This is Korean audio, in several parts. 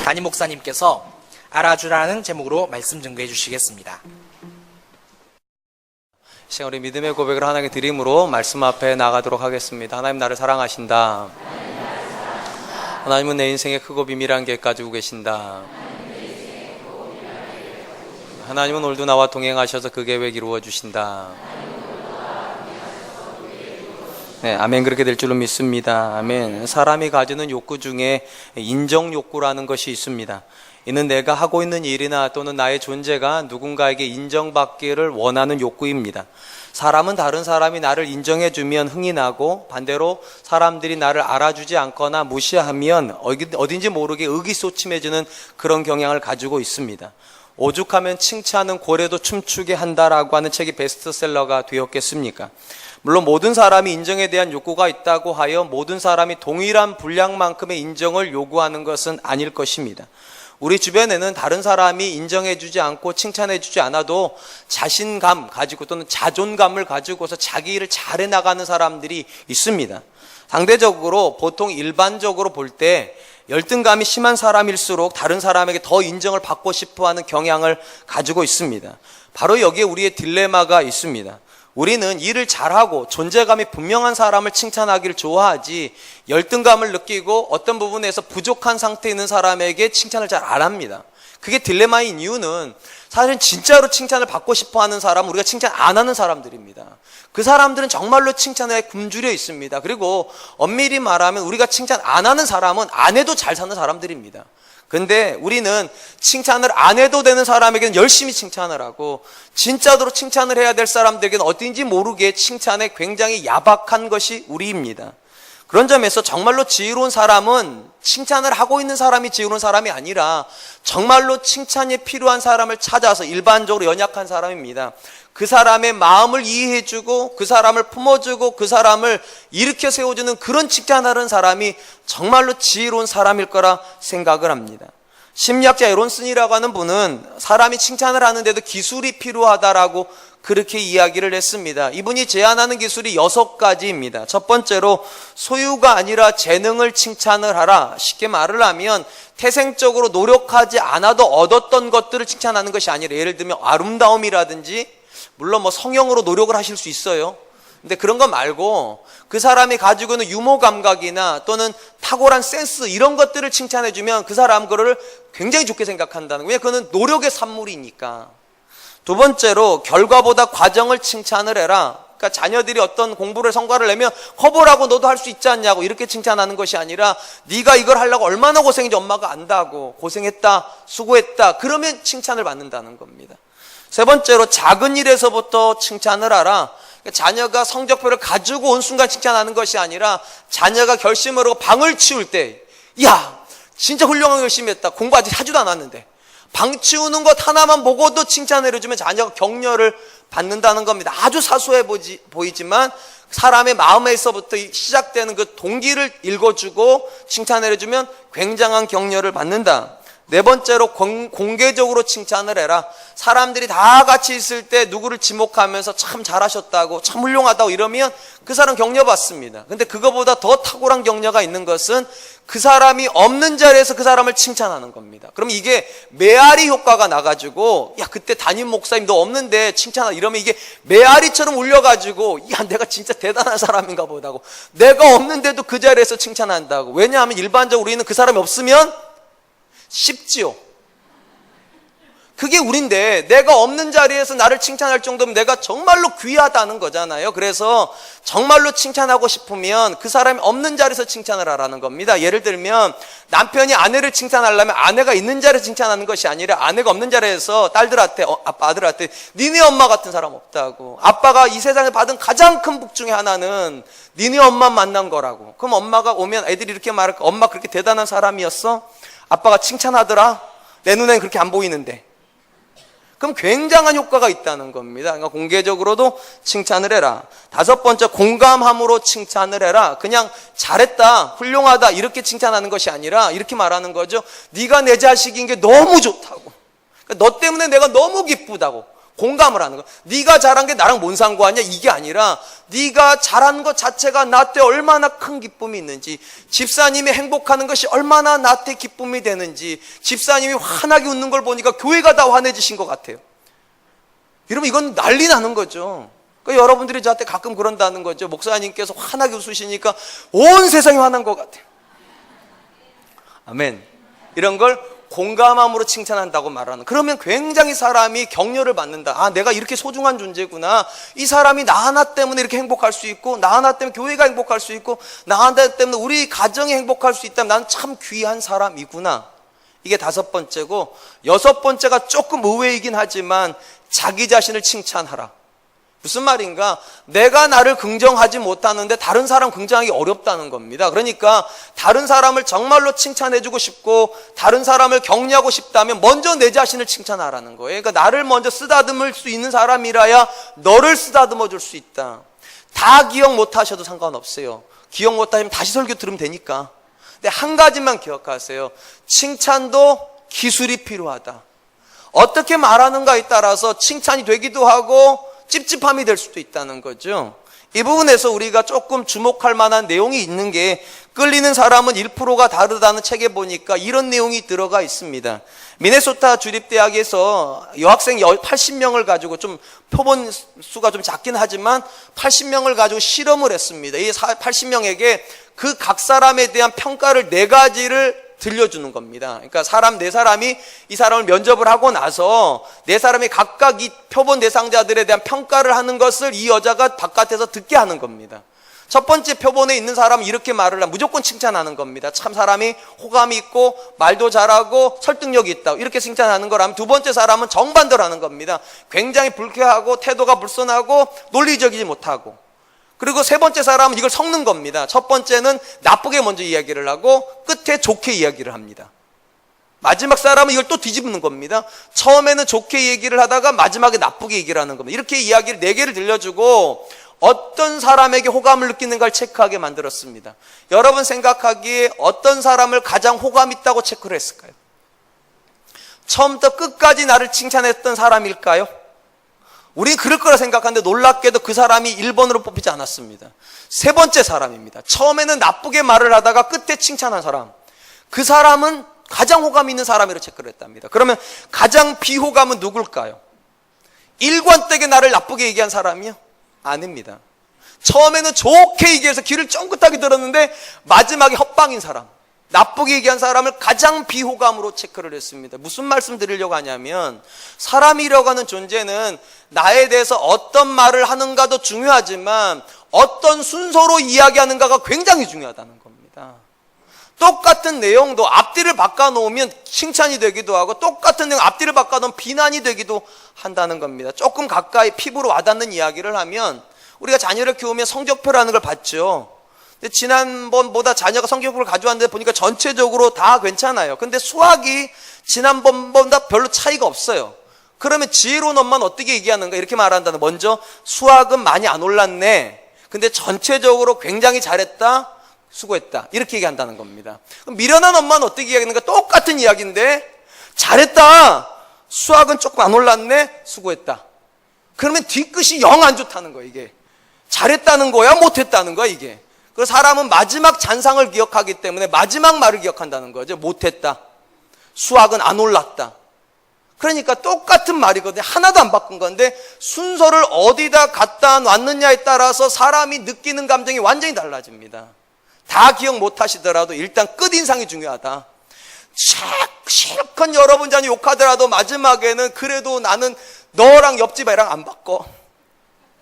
담임 목사님께서 알아주라는 제목으로 말씀 증거해 주시겠습니다. 시간 우리 믿음의 고백을 하나님께 드림으로 말씀 앞에 나가도록 하겠습니다. 하나님 나를 사랑하신다. 하나님은 내 인생에 크고 비밀한 계획 가지고 계신다. 하나님은 오늘도 나와 동행하셔서 그 계획 이루어 주신다. 네, 아멘. 그렇게 될 줄로 믿습니다. 아멘. 사람이 가지는 욕구 중에 인정 욕구라는 것이 있습니다. 이는 내가 하고 있는 일이나 또는 나의 존재가 누군가에게 인정받기를 원하는 욕구입니다. 사람은 다른 사람이 나를 인정해주면 흥이 나고, 반대로 사람들이 나를 알아주지 않거나 무시하면 어딘지 모르게 의기소침해지는 그런 경향을 가지고 있습니다. 오죽하면 칭찬은 고래도 춤추게 한다라고 하는 책이 베스트셀러가 되었겠습니까? 물론 모든 사람이 인정에 대한 욕구가 있다고 하여 모든 사람이 동일한 분량만큼의 인정을 요구하는 것은 아닐 것입니다. 우리 주변에는 다른 사람이 인정해주지 않고 칭찬해주지 않아도 자신감 가지고 또는 자존감을 가지고서 자기 일을 잘해 나가는 사람들이 있습니다. 상대적으로 보통 일반적으로 볼 때 열등감이 심한 사람일수록 다른 사람에게 더 인정을 받고 싶어하는 경향을 가지고 있습니다. 바로 여기에 우리의 딜레마가 있습니다. 우리는 일을 잘하고 존재감이 분명한 사람을 칭찬하기를 좋아하지, 열등감을 느끼고 어떤 부분에서 부족한 상태에 있는 사람에게 칭찬을 잘 안 합니다. 그게 딜레마인 이유는 사실은 진짜로 칭찬을 받고 싶어하는 사람은 우리가 칭찬 안 하는 사람들입니다. 그 사람들은 정말로 칭찬에 굶주려 있습니다. 그리고 엄밀히 말하면 우리가 칭찬 안 하는 사람은 안 해도 잘 사는 사람들입니다. 근데 우리는 칭찬을 안 해도 되는 사람에게는 열심히 칭찬을 하고, 진짜로 칭찬을 해야 될 사람들에게는 어딘지 모르게 칭찬에 굉장히 야박한 것이 우리입니다. 그런 점에서 정말로 지혜로운 사람은 칭찬을 하고 있는 사람이 지혜로운 사람이 아니라 정말로 칭찬이 필요한 사람을 찾아서, 일반적으로 연약한 사람입니다. 그 사람의 마음을 이해해주고 그 사람을 품어주고 그 사람을 일으켜 세워주는 그런 칭찬하는 사람이 정말로 지혜로운 사람일 거라 생각을 합니다. 심리학자 에론슨이라고 하는 분은 사람이 칭찬을 하는데도 기술이 필요하다라고 그렇게 이야기를 했습니다. 이분이 제안하는 기술이 6가지입니다. 첫 번째로 소유가 아니라 재능을 칭찬을 하라. 쉽게 말을 하면 태생적으로 노력하지 않아도 얻었던 것들을 칭찬하는 것이 아니라, 예를 들면 아름다움이라든지, 물론 성형으로 노력을 하실 수 있어요. 근데 그런 거 말고 그 사람이 가지고 있는 유머 감각이나 또는 탁월한 센스, 이런 것들을 칭찬해주면 그 사람 그거를 굉장히 좋게 생각한다는 거예요. 그거는 노력의 산물이니까. 두 번째로 결과보다 과정을 칭찬을 해라. 그러니까 자녀들이 어떤 공부를 성과를 내면 커버라고 너도 할 수 있지 않냐고 이렇게 칭찬하는 것이 아니라, 네가 이걸 하려고 얼마나 고생인지 엄마가 안다고, 고생했다, 수고했다, 그러면 칭찬을 받는다는 겁니다. 세 번째로 작은 일에서부터 칭찬을 하라. 자녀가 성적표를 가지고 온 순간 칭찬하는 것이 아니라, 자녀가 결심을 하고 방을 치울 때, 야 진짜 훌륭하게 열심히 했다, 공부 아직 하지도 않았는데 방 치우는 것 하나만 보고도 칭찬을 해주면 자녀가 격려를 받는다는 겁니다. 아주 사소해 보이지만 사람의 마음에서부터 시작되는 그 동기를 읽어주고 칭찬을 해주면 굉장한 격려를 받는다. 네 번째로 공개적으로 칭찬을 해라. 사람들이 다 같이 있을 때 누구를 지목하면서 참 잘하셨다고, 참 훌륭하다고 이러면 그 사람 격려받습니다. 근데 그거보다 더 탁월한 격려가 있는 것은 그 사람이 없는 자리에서 그 사람을 칭찬하는 겁니다. 그럼 이게 메아리 효과가 나가지고, 야 그때 담임 목사님 너 없는데 칭찬하라 이러면 이게 메아리처럼 울려가지고, 야 내가 진짜 대단한 사람인가 보다고, 내가 없는데도 그 자리에서 칭찬한다고. 왜냐하면 일반적으로 우리는 그 사람이 없으면 쉽지요. 그게 우린데, 내가 없는 자리에서 나를 칭찬할 정도면 내가 정말로 귀하다는 거잖아요. 그래서 정말로 칭찬하고 싶으면 그 사람이 없는 자리에서 칭찬을 하라는 겁니다. 예를 들면 남편이 아내를 칭찬하려면 아내가 있는 자리에서 칭찬하는 것이 아니라, 아내가 없는 자리에서 딸들한테, 아들한테 니네 엄마 같은 사람 없다고, 아빠가 이 세상에 받은 가장 큰 복 중에 하나는 니네 엄마 만난 거라고. 그럼 엄마가 오면 애들이 이렇게 말할까? 엄마 그렇게 대단한 사람이었어? 아빠가 칭찬하더라? 내 눈에는 그렇게 안 보이는데. 그럼 굉장한 효과가 있다는 겁니다. 그러니까 공개적으로도 칭찬을 해라. 다섯 번째, 공감함으로 칭찬을 해라. 그냥 잘했다, 훌륭하다 이렇게 칭찬하는 것이 아니라 이렇게 말하는 거죠. 네가 내 자식인 게 너무 좋다고, 그러니까 너 때문에 내가 너무 기쁘다고, 공감을 하는 거. 네가 잘한 게 나랑 뭔 상관이야? 이게 아니라 네가 잘한 것 자체가 나한테 얼마나 큰 기쁨이 있는지, 집사님이 행복하는 것이 얼마나 나한테 기쁨이 되는지, 집사님이 환하게 웃는 걸 보니까 교회가 다 환해지신 것 같아요. 여러분, 이건 난리 나는 거죠. 그러니까 여러분들이 저한테 가끔 그런다는 거죠. 목사님께서 환하게 웃으시니까 온 세상이 환한 것 같아요. 아멘. 이런 걸 공감함으로 칭찬한다고 말하는, 그러면 굉장히 사람이 격려를 받는다. 아, 내가 이렇게 소중한 존재구나. 이 사람이 나 하나 때문에 이렇게 행복할 수 있고, 나 하나 때문에 교회가 행복할 수 있고, 나 하나 때문에 우리 가정이 행복할 수 있다면 나는 참 귀한 사람이구나. 이게 5번째고, 6번째가 조금 의외이긴 하지만 자기 자신을 칭찬하라. 무슨 말인가? 내가 나를 긍정하지 못하는데 다른 사람 긍정하기 어렵다는 겁니다. 그러니까 다른 사람을 정말로 칭찬해주고 싶고 다른 사람을 격려하고 싶다면 먼저 내 자신을 칭찬하라는 거예요. 그러니까 나를 먼저 쓰다듬을 수 있는 사람이라야 너를 쓰다듬어 줄 수 있다. 다 기억 못하셔도 상관없어요. 기억 못하시면 다시 설교 들으면 되니까. 근데 한 가지만 기억하세요. 칭찬도 기술이 필요하다. 어떻게 말하는가에 따라서 칭찬이 되기도 하고 찝찝함이 될 수도 있다는 거죠. 이 부분에서 우리가 조금 주목할 만한 내용이 있는 게, 끌리는 사람은 1%가 다르다는 책에 보니까 이런 내용이 들어가 있습니다. 미네소타 주립대학에서 여학생 80명을 가지고, 좀 표본 수가 좀 작긴 하지만 80명을 가지고 실험을 했습니다. 이 80명에게 그 각 사람에 대한 평가를 4가지를 들려주는 겁니다. 그러니까 사람 4사람이 이 사람을 면접을 하고 나서 4사람이 각각 이 표본 대상자들에 대한 평가를 하는 것을 이 여자가 바깥에서 듣게 하는 겁니다. 첫 번째 표본에 있는 사람은 이렇게 말을 하면 무조건 칭찬하는 겁니다. 참 사람이 호감이 있고 말도 잘하고 설득력이 있다, 이렇게 칭찬하는 거라면, 두 번째 사람은 정반대로 하는 겁니다. 굉장히 불쾌하고 태도가 불손하고 논리적이지 못하고, 그리고 세 번째 사람은 이걸 섞는 겁니다. 첫 번째는 나쁘게 먼저 이야기를 하고 끝에 좋게 이야기를 합니다. 마지막 사람은 이걸 또 뒤집는 겁니다. 처음에는 좋게 얘기를 하다가 마지막에 나쁘게 얘기를 하는 겁니다. 이렇게 이야기를 4개를 들려주고 어떤 사람에게 호감을 느끼는가를 체크하게 만들었습니다. 여러분 생각하기에 어떤 사람을 가장 호감 있다고 체크를 했을까요? 처음부터 끝까지 나를 칭찬했던 사람일까요? 우린 그럴 거라 생각하는데 놀랍게도 그 사람이 1번으로 뽑히지 않았습니다. 3번째 사람입니다. 처음에는 나쁘게 말을 하다가 끝에 칭찬한 사람, 그 사람은 가장 호감 있는 사람으로 체크를 했답니다. 그러면 가장 비호감은 누굴까요? 일관되게 나를 나쁘게 얘기한 사람이요? 아닙니다. 처음에는 좋게 얘기해서 귀를 쫑긋하게 들었는데 마지막에 헛방인 사람, 나쁘게 얘기한 사람을 가장 비호감으로 체크를 했습니다. 무슨 말씀 드리려고 하냐면, 사람이라고 하는 존재는 나에 대해서 어떤 말을 하는가도 중요하지만 어떤 순서로 이야기하는가가 굉장히 중요하다는 겁니다. 똑같은 내용도 앞뒤를 바꿔놓으면 칭찬이 되기도 하고, 똑같은 내용 앞뒤를 바꿔놓으면 비난이 되기도 한다는 겁니다. 조금 가까이 피부로 와닿는 이야기를 하면, 우리가 자녀를 키우면 성적표라는 걸 봤죠. 근데 지난번보다 자녀가 성적표를 가져왔는데 보니까 전체적으로 다 괜찮아요. 근데 수학이 지난번보다 별로 차이가 없어요. 그러면 지혜로운 엄마는 어떻게 얘기하는가? 이렇게 말한다는, 먼저 수학은 많이 안 올랐네, 근데 전체적으로 굉장히 잘했다, 수고했다, 이렇게 얘기한다는 겁니다. 그럼 미련한 엄마는 어떻게 이야기하는가? 똑같은 이야기인데 잘했다, 수학은 조금 안 올랐네, 수고했다. 그러면 뒤끝이 영 안 좋다는 거예요. 이게 잘했다는 거야, 못했다는 거야, 이게. 그래서 사람은 마지막 잔상을 기억하기 때문에 마지막 말을 기억한다는 거죠. 못했다, 수학은 안 올랐다. 그러니까 똑같은 말이거든요. 하나도 안 바꾼 건데 순서를 어디다 갖다 놨느냐에 따라서 사람이 느끼는 감정이 완전히 달라집니다. 다 기억 못 하시더라도 일단 끝인상이 중요하다. 실컷 여러분 자녀 욕하더라도 마지막에는 그래도 나는 너랑 옆집 애랑 안 바꿔,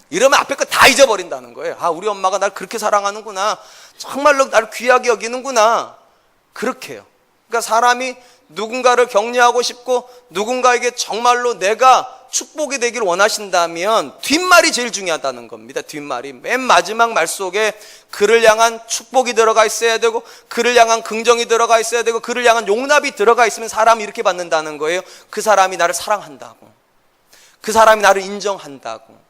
이러면 앞에 거 다 잊어버린다는 거예요. 아, 우리 엄마가 날 그렇게 사랑하는구나, 정말로 나를 귀하게 여기는구나, 그렇게 해요. 그러니까 사람이 누군가를 격려하고 싶고 누군가에게 정말로 내가 축복이 되기를 원하신다면 뒷말이 제일 중요하다는 겁니다. 뒷말이 맨 마지막 말 속에 그를 향한 축복이 들어가 있어야 되고, 그를 향한 긍정이 들어가 있어야 되고, 그를 향한 용납이 들어가 있으면 사람이 이렇게 받는다는 거예요. 그 사람이 나를 사랑한다고, 그 사람이 나를 인정한다고.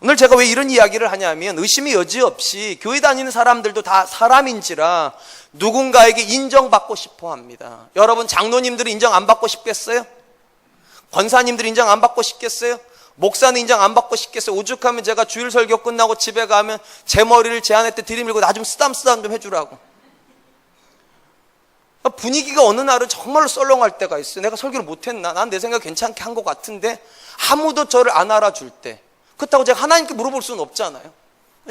오늘 제가 왜 이런 이야기를 하냐면, 의심의 여지 없이 교회 다니는 사람들도 다 사람인지라 누군가에게 인정받고 싶어 합니다. 여러분, 장로님들이 인정 안 받고 싶겠어요? 권사님들이 인정 안 받고 싶겠어요? 목사는 인정 안 받고 싶겠어요. 오죽하면 제가 주일 설교 끝나고 집에 가면 제 머리를 제 아내한테 들이밀고 나 좀 쓰담쓰담 좀 해주라고. 분위기가 어느 날은 정말로 썰렁할 때가 있어요. 내가 설교를 못했나? 난 내 생각 괜찮게 한 것 같은데 아무도 저를 안 알아줄 때, 그렇다고 제가 하나님께 물어볼 수는 없잖아요.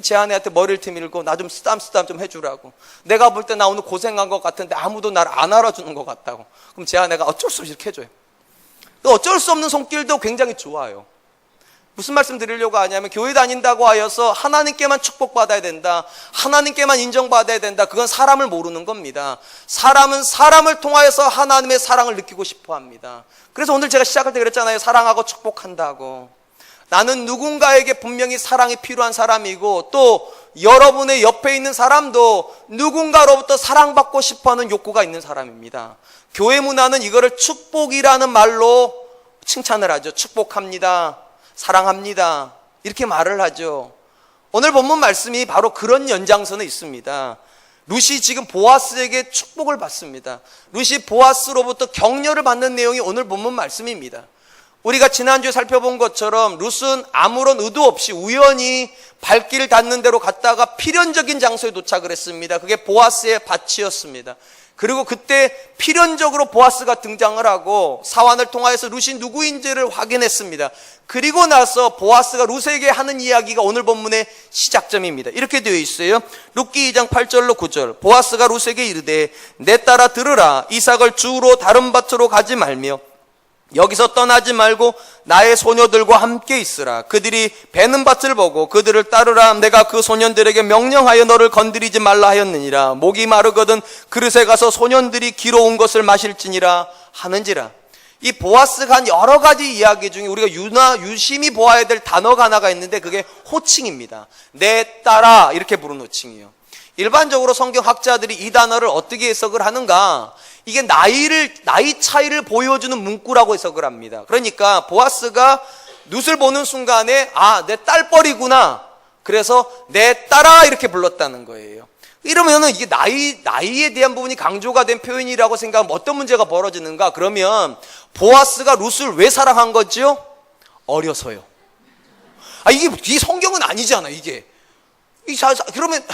제 아내한테 머리를 들이밀고 나 좀 쓰담쓰담 좀 해주라고. 내가 볼 때 나 오늘 고생한 것 같은데 아무도 나를 안 알아주는 것 같다고. 그럼 제 아내가 어쩔 수 없이 이렇게 해줘요. 어쩔 수 없는 손길도 굉장히 좋아요. 무슨 말씀 드리려고 하냐면, 교회 다닌다고 하여서 하나님께만 축복받아야 된다, 하나님께만 인정받아야 된다, 그건 사람을 모르는 겁니다. 사람은 사람을 통하여서 하나님의 사랑을 느끼고 싶어 합니다. 그래서 오늘 제가 시작할 때 그랬잖아요. 사랑하고 축복한다고. 나는 누군가에게 분명히 사랑이 필요한 사람이고, 또 여러분의 옆에 있는 사람도 누군가로부터 사랑받고 싶어하는 욕구가 있는 사람입니다. 교회 문화는 이거를 축복이라는 말로 칭찬을 하죠. 축복합니다, 사랑합니다, 이렇게 말을 하죠. 오늘 본문 말씀이 바로 그런 연장선에 있습니다. 룻이 지금 보아스에게 축복을 받습니다. 룻이 보아스로부터 격려를 받는 내용이 오늘 본문 말씀입니다. 우리가 지난주에 살펴본 것처럼 룻은 아무런 의도 없이 우연히 발길 닿는 대로 갔다가 필연적인 장소에 도착을 했습니다. 그게 보아스의 밭이었습니다. 그리고 그때 필연적으로 보아스가 등장을 하고 사환을 통하여서 룻이 누구인지를 확인했습니다. 그리고 나서 보아스가 룻에게 하는 이야기가 오늘 본문의 시작점입니다. 이렇게 되어 있어요. 룻기 2장 8절로 9절. 보아스가 룻에게 이르되 내 딸아 들으라. 이삭을 주우러 다른 밭으로 가지 말며 여기서 떠나지 말고 나의 소녀들과 함께 있으라. 그들이 베는 밭을 보고 그들을 따르라. 내가 그 소년들에게 명령하여 너를 건드리지 말라 하였느니라. 목이 마르거든 그릇에 가서 소년들이 기러운 것을 마실지니라 하는지라. 이 보아스가 한 여러 가지 이야기 중에 우리가 유심히 보아야 될 단어가 하나가 있는데, 그게 호칭입니다. 내 딸아, 이렇게 부르는 호칭이에요. 일반적으로 성경학자들이 이 단어를 어떻게 해석을 하는가, 이게 나이 차이를 보여주는 문구라고 해석을 합니다. 그러니까 보아스가 룻을 보는 순간에 내 딸뻘이구나, 그래서 내 딸아 이렇게 불렀다는 거예요. 이러면은 이게 나이에 대한 부분이 강조가 된 표현이라고 생각하면 어떤 문제가 벌어지는가? 그러면 보아스가 룻을 왜 사랑한 거죠? 어려서요. 이게 성경은 아니잖아, 이게. 그러면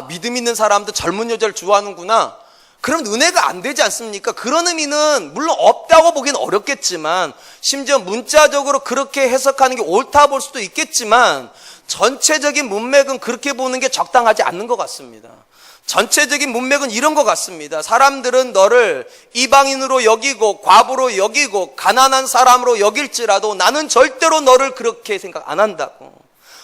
믿음 있는 사람도 젊은 여자를 좋아하는구나. 그럼 은혜가 안 되지 않습니까? 그런 의미는 물론 없다고 보기는 어렵겠지만, 심지어 문자적으로 그렇게 해석하는 게 옳다 볼 수도 있겠지만, 전체적인 문맥은 그렇게 보는 게 적당하지 않는 것 같습니다. 전체적인 문맥은 이런 것 같습니다. 사람들은 너를 이방인으로 여기고 과부로 여기고 가난한 사람으로 여길지라도 나는 절대로 너를 그렇게 생각 안 한다고.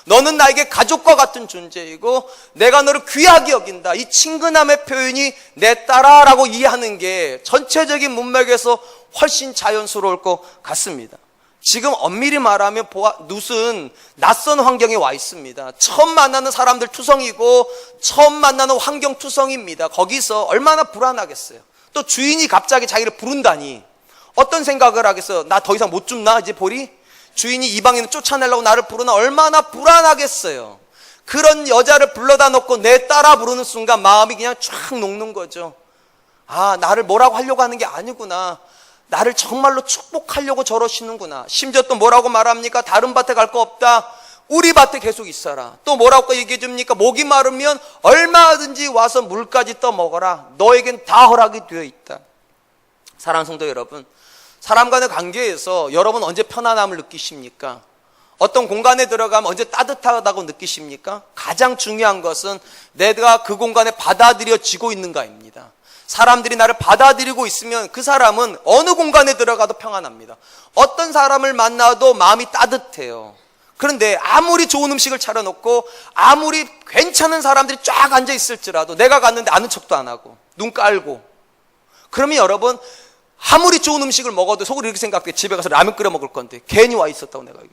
너는 나에게 가족과 같은 존재이고 내가 너를 귀하게 여긴다. 이 친근함의 표현이 내 딸아라고 이해하는 게 전체적인 문맥에서 훨씬 자연스러울 것 같습니다. 지금 엄밀히 말하면 룻은 낯선 환경에 와 있습니다. 처음 만나는 사람들 투성이고 처음 만나는 환경 투성입니다. 거기서 얼마나 불안하겠어요. 또 주인이 갑자기 자기를 부른다니 어떤 생각을 하겠어요. 나 더 이상 못 줍나 이제 보리? 주인이 이방인을 쫓아내려고 나를 부르나 얼마나 불안하겠어요. 그런 여자를 불러다 놓고 내 딸아 부르는 순간 마음이 그냥 쫙 녹는 거죠. 나를 뭐라고 하려고 하는 게 아니구나. 나를 정말로 축복하려고 저러시는구나. 심지어 또 뭐라고 말합니까? 다른 밭에 갈 거 없다. 우리 밭에 계속 있어라. 또 뭐라고 얘기해 줍니까? 목이 마르면 얼마든지 와서 물까지 떠먹어라. 너에겐 다 허락이 되어 있다. 사랑하는 성도 여러분, 사람 간의 관계에서 여러분 언제 편안함을 느끼십니까? 어떤 공간에 들어가면 언제 따뜻하다고 느끼십니까? 가장 중요한 것은 내가 그 공간에 받아들여지고 있는가입니다. 사람들이 나를 받아들이고 있으면 그 사람은 어느 공간에 들어가도 평안합니다. 어떤 사람을 만나도 마음이 따뜻해요. 그런데 아무리 좋은 음식을 차려놓고 아무리 괜찮은 사람들이 쫙 앉아 있을지라도 내가 갔는데 아는 척도 안 하고 눈 깔고, 그러면 여러분 아무리 좋은 음식을 먹어도 속으로 이렇게 생각해. 집에 가서 라면 끓여 먹을 건데 괜히 와 있었다고 내가 여기.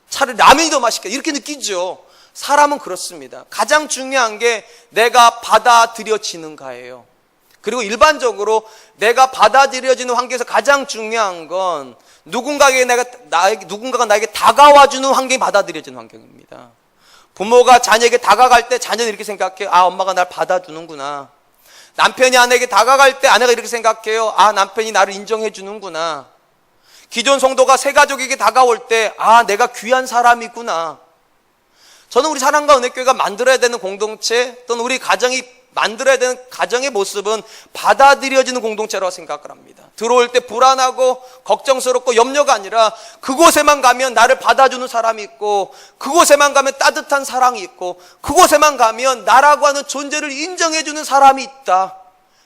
차라리 라면이 더 맛있겠다 이렇게 느끼죠. 사람은 그렇습니다. 가장 중요한 게 내가 받아들여지는가예요. 그리고 일반적으로 내가 받아들여지는 환경에서 가장 중요한 건 누군가가 나에게 다가와주는 환경이 받아들여지는 환경입니다. 부모가 자녀에게 다가갈 때 자녀는 이렇게 생각해요. 엄마가 날 받아주는구나. 남편이 아내에게 다가갈 때 아내가 이렇게 생각해요. 남편이 나를 인정해 주는구나. 기존 성도가 새 가족에게 다가올 때, 아, 내가 귀한 사람이구나. 저는 우리 사랑과 은혜교회가 만들어야 되는 공동체, 또는 우리 가정이 만들어야 되는 가정의 모습은 받아들여지는 공동체라고 생각을 합니다. 들어올 때 불안하고 걱정스럽고 염려가 아니라 그곳에만 가면 나를 받아주는 사람이 있고, 그곳에만 가면 따뜻한 사랑이 있고, 그곳에만 가면 나라고 하는 존재를 인정해주는 사람이 있다.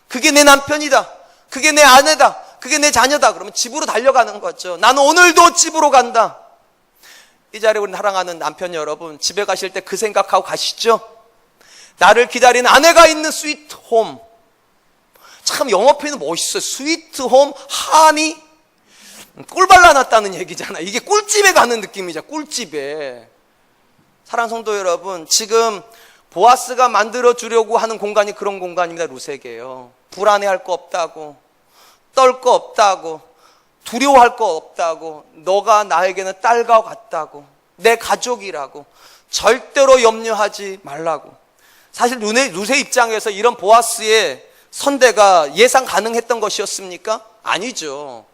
그게 내 남편이다. 그게 내 아내다. 그게 내 자녀다. 그러면 집으로 달려가는 거죠. 나는 오늘도 집으로 간다. 이 자리에 우리 사랑하는 남편 여러분, 집에 가실 때 그 생각하고 가시죠? 나를 기다리는 아내가 있는 스위트 홈. 참 영어 표현은 멋있어요. 스위트 홈, 하니. 꿀 발라놨다는 얘기잖아. 이게 꿀집에 가는 느낌이죠. 꿀집에. 사랑하는 성도 여러분, 지금 보아스가 만들어주려고 하는 공간이 그런 공간입니다. 루세계예요. 불안해할 거 없다고, 떨 거 없다고, 두려워할 거 없다고, 너가 나에게는 딸과 같다고, 내 가족이라고, 절대로 염려하지 말라고. 사실 루세 입장에서 이런 보아스의 선대가 예상 가능했던 것이었습니까? 아니죠.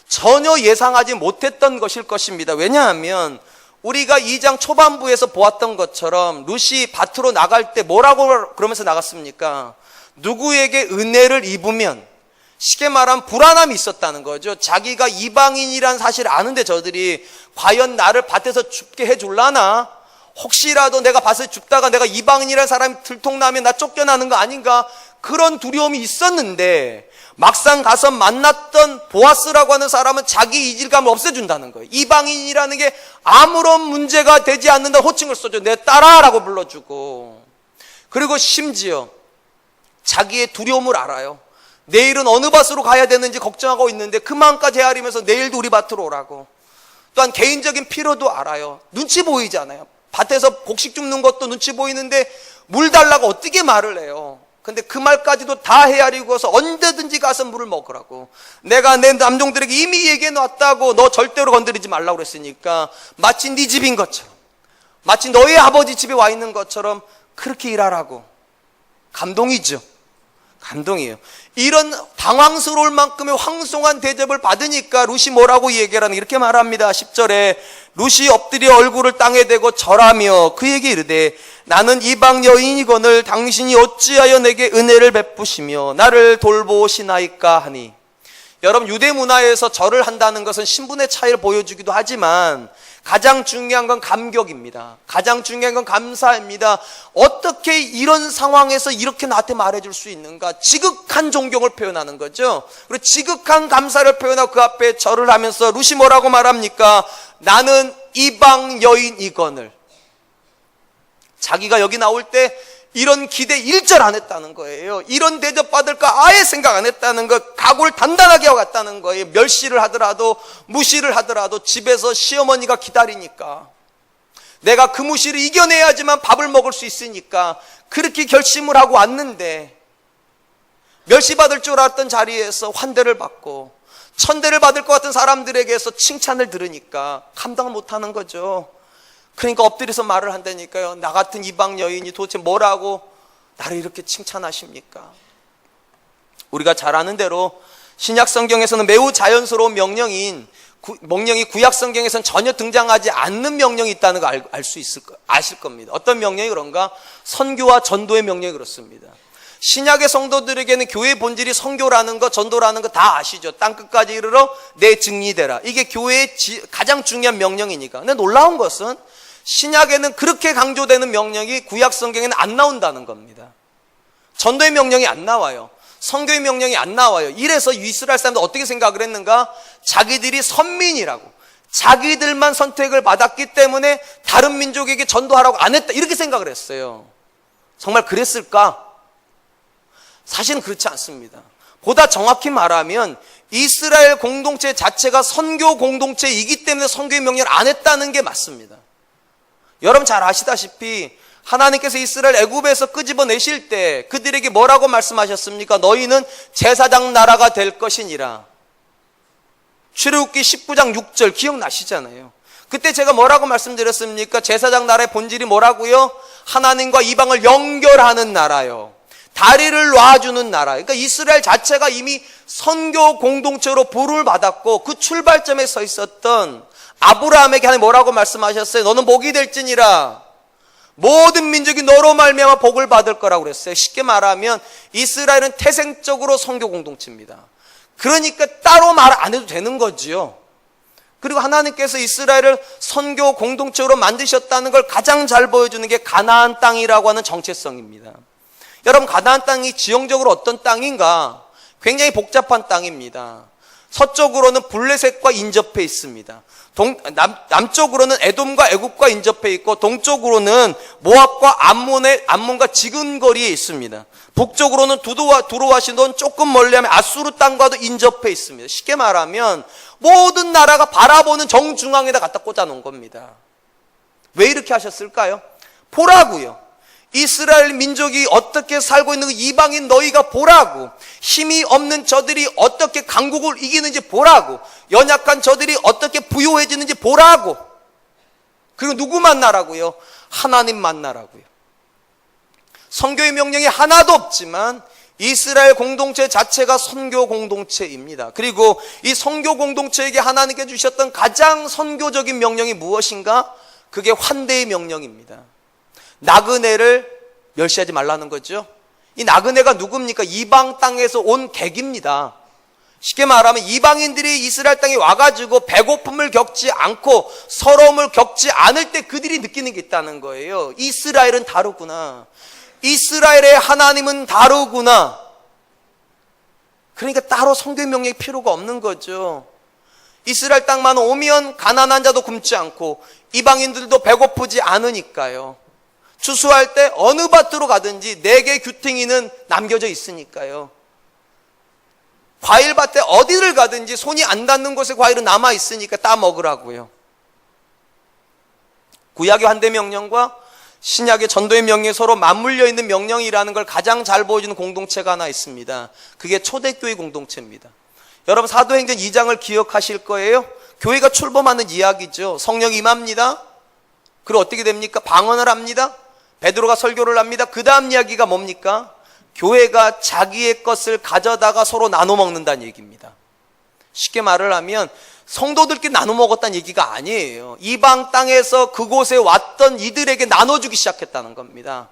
전혀 예상하지 못했던 것일 것입니다. 왜냐하면 우리가 2장 초반부에서 보았던 것처럼 룻이 밭으로 나갈 때 뭐라고 그러면서 나갔습니까? 누구에게 은혜를 입으면, 쉽게 말하면 불안함이 있었다는 거죠. 자기가 이방인이란 사실을 아는데 저들이 과연 나를 밭에서 죽게 해줄라나? 혹시라도 내가 밭에 죽다가 내가 이방인이라는 사람이 들통나면 나 쫓겨나는 거 아닌가? 그런 두려움이 있었는데 막상 가서 만났던 보아스라고 하는 사람은 자기 이질감을 없애준다는 거예요. 이방인이라는 게 아무런 문제가 되지 않는다 호칭을 써줘. 내 딸아라고 불러주고, 그리고 심지어 자기의 두려움을 알아요. 내일은 어느 밭으로 가야 되는지 걱정하고 있는데 그 마음까지 헤아리면서 내일도 우리 밭으로 오라고. 또한 개인적인 필요도 알아요. 눈치 보이잖아요. 밭에서 곡식 줍는 것도 눈치 보이는데 물 달라고 어떻게 말을 해요. 근데 그 말까지도 다 헤아리고서 언제든지 가서 물을 먹으라고. 내가 내 남종들에게 이미 얘기해 놨다고. 너 절대로 건드리지 말라고 그랬으니까 마치 네 집인 것처럼, 마치 너희 아버지 집에 와 있는 것처럼 그렇게 일하라고. 감동이죠. 감동이에요. 이런 당황스러울 만큼의 황송한 대접을 받으니까 룻이 뭐라고 얘기하라는, 이렇게 말합니다. 10절에 룻이 엎드려 얼굴을 땅에 대고 절하며 그에게 이르되 나는 이방 여인이거늘 당신이 어찌하여 내게 은혜를 베푸시며 나를 돌보시나이까 하니. 여러분, 유대 문화에서 절을 한다는 것은 신분의 차이를 보여주기도 하지만 가장 중요한 건 감격입니다. 가장 중요한 건 감사입니다. 어떻게 이런 상황에서 이렇게 나한테 말해줄 수 있는가? 지극한 존경을 표현하는 거죠. 그리고 지극한 감사를 표현하고 그 앞에 절을 하면서 룻이 뭐라고 말합니까? 나는 이방 여인이거늘. 자기가 여기 나올 때 이런 기대 일절 안 했다는 거예요. 이런 대접 받을까 아예 생각 안 했다는 거, 각오를 단단하게 하고 갔다는 거예요. 멸시를 하더라도 무시를 하더라도 집에서 시어머니가 기다리니까, 내가 그 무시를 이겨내야지만 밥을 먹을 수 있으니까 그렇게 결심을 하고 왔는데, 멸시받을 줄 알았던 자리에서 환대를 받고 천대를 받을 것 같은 사람들에게서 칭찬을 들으니까 감당을 못하는 거죠. 그러니까 엎드려서 말을 한다니까요. 나 같은 이방 여인이 도대체 뭐라고 나를 이렇게 칭찬하십니까? 우리가 잘 아는 대로 신약 성경에서는 매우 자연스러운 명령이 구약 성경에서는 전혀 등장하지 않는 명령이 있다는 거 아실 겁니다. 어떤 명령이 그런가? 선교와 전도의 명령이 그렇습니다. 신약의 성도들에게는 교회의 본질이 선교라는 거, 전도라는 거 다 아시죠? 땅끝까지 이르러 내 증인이 되라. 이게 교회의 가장 중요한 명령이니까. 근데 놀라운 것은 신약에는 그렇게 강조되는 명령이 구약 성경에는 안 나온다는 겁니다. 전도의 명령이 안 나와요. 선교의 명령이 안 나와요. 이래서 이스라엘 사람들 어떻게 생각을 했는가? 자기들이 선민이라고, 자기들만 선택을 받았기 때문에 다른 민족에게 전도하라고 안 했다, 이렇게 생각을 했어요. 정말 그랬을까? 사실은 그렇지 않습니다. 보다 정확히 말하면 이스라엘 공동체 자체가 선교 공동체이기 때문에 선교의 명령을 안 했다는 게 맞습니다. 여러분 잘 아시다시피 하나님께서 이스라엘 애굽에서 끄집어내실 때 그들에게 뭐라고 말씀하셨습니까? 너희는 제사장 나라가 될 것이니라. 출애굽기 19장 6절 기억나시잖아요. 그때 제가 뭐라고 말씀드렸습니까? 제사장 나라의 본질이 뭐라고요? 하나님과 이방을 연결하는 나라요. 다리를 놔주는 나라. 그러니까 이스라엘 자체가 이미 선교 공동체로 부름을 받았고 그 출발점에 서 있었던 아브라함에게 하나님 뭐라고 말씀하셨어요? 너는 복이 될지니라. 모든 민족이 너로 말미암아 복을 받을 거라고 그랬어요. 쉽게 말하면 이스라엘은 태생적으로 선교 공동체입니다. 그러니까 따로 말 안 해도 되는 거지요. 그리고 하나님께서 이스라엘을 선교 공동체로 만드셨다는 걸 가장 잘 보여주는 게 가나안 땅이라고 하는 정체성입니다. 여러분, 가나안 땅이 지형적으로 어떤 땅인가? 굉장히 복잡한 땅입니다. 서쪽으로는 블레셋과 인접해 있습니다. 남쪽으로는 에돔과 애굽과 인접해 있고 동쪽으로는 모압과 암몬과 지근거리에 있습니다. 북쪽으로는 두로와 시돈, 조금 멀리하면 아수르 땅과도 인접해 있습니다. 쉽게 말하면 모든 나라가 바라보는 정중앙에다 갖다 꽂아놓은 겁니다. 왜 이렇게 하셨을까요? 보라고요. 이스라엘 민족이 어떻게 살고 있는 그 이방인 너희가 보라고. 힘이 없는 저들이 어떻게 강국을 이기는지 보라고. 연약한 저들이 어떻게 부유해지는지 보라고. 그리고 누구 만나라고요? 하나님 만나라고요. 선교의 명령이 하나도 없지만 이스라엘 공동체 자체가 선교 공동체입니다. 그리고 이 선교 공동체에게 하나님께 주셨던 가장 선교적인 명령이 무엇인가? 그게 환대의 명령입니다. 나그네를 멸시하지 말라는 거죠. 이 나그네가 누굽니까? 이방 땅에서 온 객입니다. 쉽게 말하면 이방인들이 이스라엘 땅에 와가지고 배고픔을 겪지 않고 서러움을 겪지 않을 때 그들이 느끼는 게 있다는 거예요. 이스라엘은 다르구나. 이스라엘의 하나님은 다르구나. 그러니까 따로 선교의 명령이 필요가 없는 거죠. 이스라엘 땅만 오면 가난한 자도 굶지 않고 이방인들도 배고프지 않으니까요. 추수할 때 어느 밭으로 가든지 4개 규탱이는 남겨져 있으니까요. 과일밭에 어디를 가든지 손이 안 닿는 곳에 과일은 남아 있으니까 따 먹으라고요. 구약의 환대 명령과 신약의 전도의 명령이 서로 맞물려 있는 명령이라는 걸 가장 잘 보여주는 공동체가 하나 있습니다. 그게 초대교회 공동체입니다. 여러분, 사도행전 2장을 기억하실 거예요. 교회가 출범하는 이야기죠. 성령이 임합니다. 그리고 어떻게 됩니까? 방언을 합니다. 베드로가 설교를 합니다. 그 다음 이야기가 뭡니까? 교회가 자기의 것을 가져다가 서로 나눠 먹는다는 얘기입니다. 쉽게 말을 하면 성도들끼리 나눠 먹었다는 얘기가 아니에요. 이방 땅에서 그곳에 왔던 이들에게 나눠주기 시작했다는 겁니다.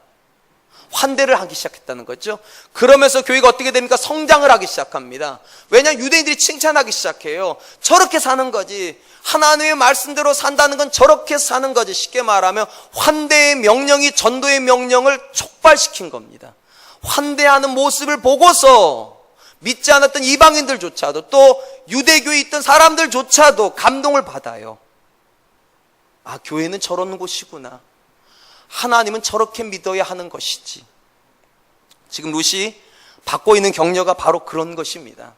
환대를 하기 시작했다는 거죠. 그러면서 교회가 어떻게 됩니까? 성장을 하기 시작합니다. 왜냐하면 유대인들이 칭찬하기 시작해요. 저렇게 사는 거지. 하나님의 말씀대로 산다는 건 저렇게 사는 거지. 쉽게 말하면 환대의 명령이 전도의 명령을 촉발시킨 겁니다. 환대하는 모습을 보고서 믿지 않았던 이방인들조차도 또 유대교에 있던 사람들조차도 감동을 받아요. 아, 교회는 저런 곳이구나. 하나님은 저렇게 믿어야 하는 것이지. 지금 룻이 받고 있는 격려가 바로 그런 것입니다.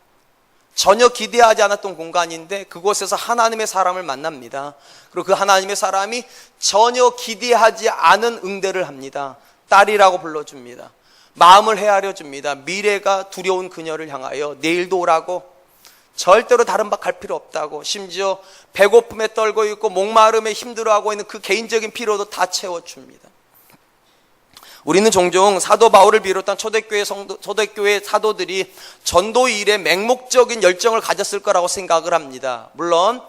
전혀 기대하지 않았던 공간인데 그곳에서 하나님의 사람을 만납니다. 그리고 그 하나님의 사람이 전혀 기대하지 않은 응대를 합니다. 딸이라고 불러줍니다. 마음을 헤아려 줍니다. 미래가 두려운 그녀를 향하여 내일도 오라고, 절대로 다른 밭 갈 필요 없다고, 심지어 배고픔에 떨고 있고 목마름에 힘들어하고 있는 그 개인적인 피로도 다 채워줍니다. 우리는 종종 사도 바울을 비롯한 초대교회 사도들이 전도 일에 맹목적인 열정을 가졌을 거라고 생각을 합니다. 물론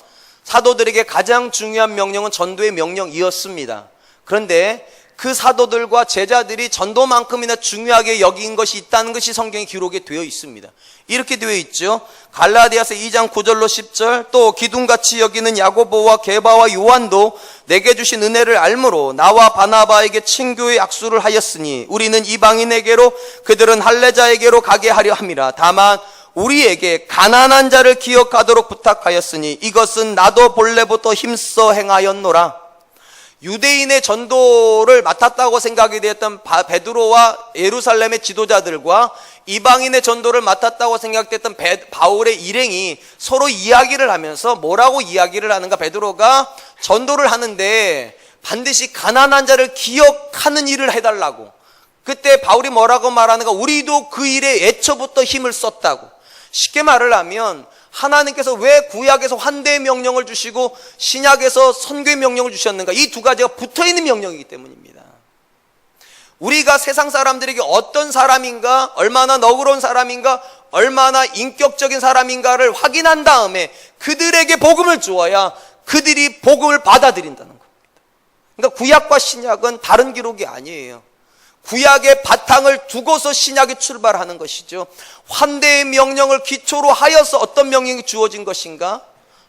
사도들에게 가장 중요한 명령은 전도의 명령이었습니다. 그런데 그 사도들과 제자들이 전도만큼이나 중요하게 여긴 것이 있다는 것이 성경에 기록이 되어 있습니다. 이렇게 되어 있죠. 갈라디아서 2장 9절로 10절, 또 기둥같이 여기는 야고보와 게바와 요한도 내게 주신 은혜를 알므로 나와 바나바에게 친교의 약수를 하였으니 우리는 이방인에게로 그들은 할례자에게로 가게 하려 함이라. 다만 우리에게 가난한 자를 기억하도록 부탁하였으니 이것은 나도 본래부터 힘써 행하였노라. 유대인의 전도를 맡았다고 생각이 되었던 베드로와 예루살렘의 지도자들과 이방인의 전도를 맡았다고 생각됐던 바울의 일행이 서로 이야기를 하면서 뭐라고 이야기를 하는가? 베드로가 전도를 하는데 반드시 가난한 자를 기억하는 일을 해달라고. 그때 바울이 뭐라고 말하는가? 우리도 그 일에 애초부터 힘을 썼다고. 쉽게 말을 하면 하나님께서 왜 구약에서 환대의 명령을 주시고 신약에서 선교의 명령을 주셨는가? 이 두 가지가 붙어있는 명령이기 때문입니다. 우리가 세상 사람들에게 어떤 사람인가, 얼마나 너그러운 사람인가, 얼마나 인격적인 사람인가를 확인한 다음에 그들에게 복음을 주어야 그들이 복음을 받아들인다는 겁니다. 그러니까 구약과 신약은 다른 기록이 아니에요. 구약의 바탕을 두고서 신약이 출발하는 것이죠. 환대의 명령을 기초로 하여서 어떤 명령이 주어진 것인가?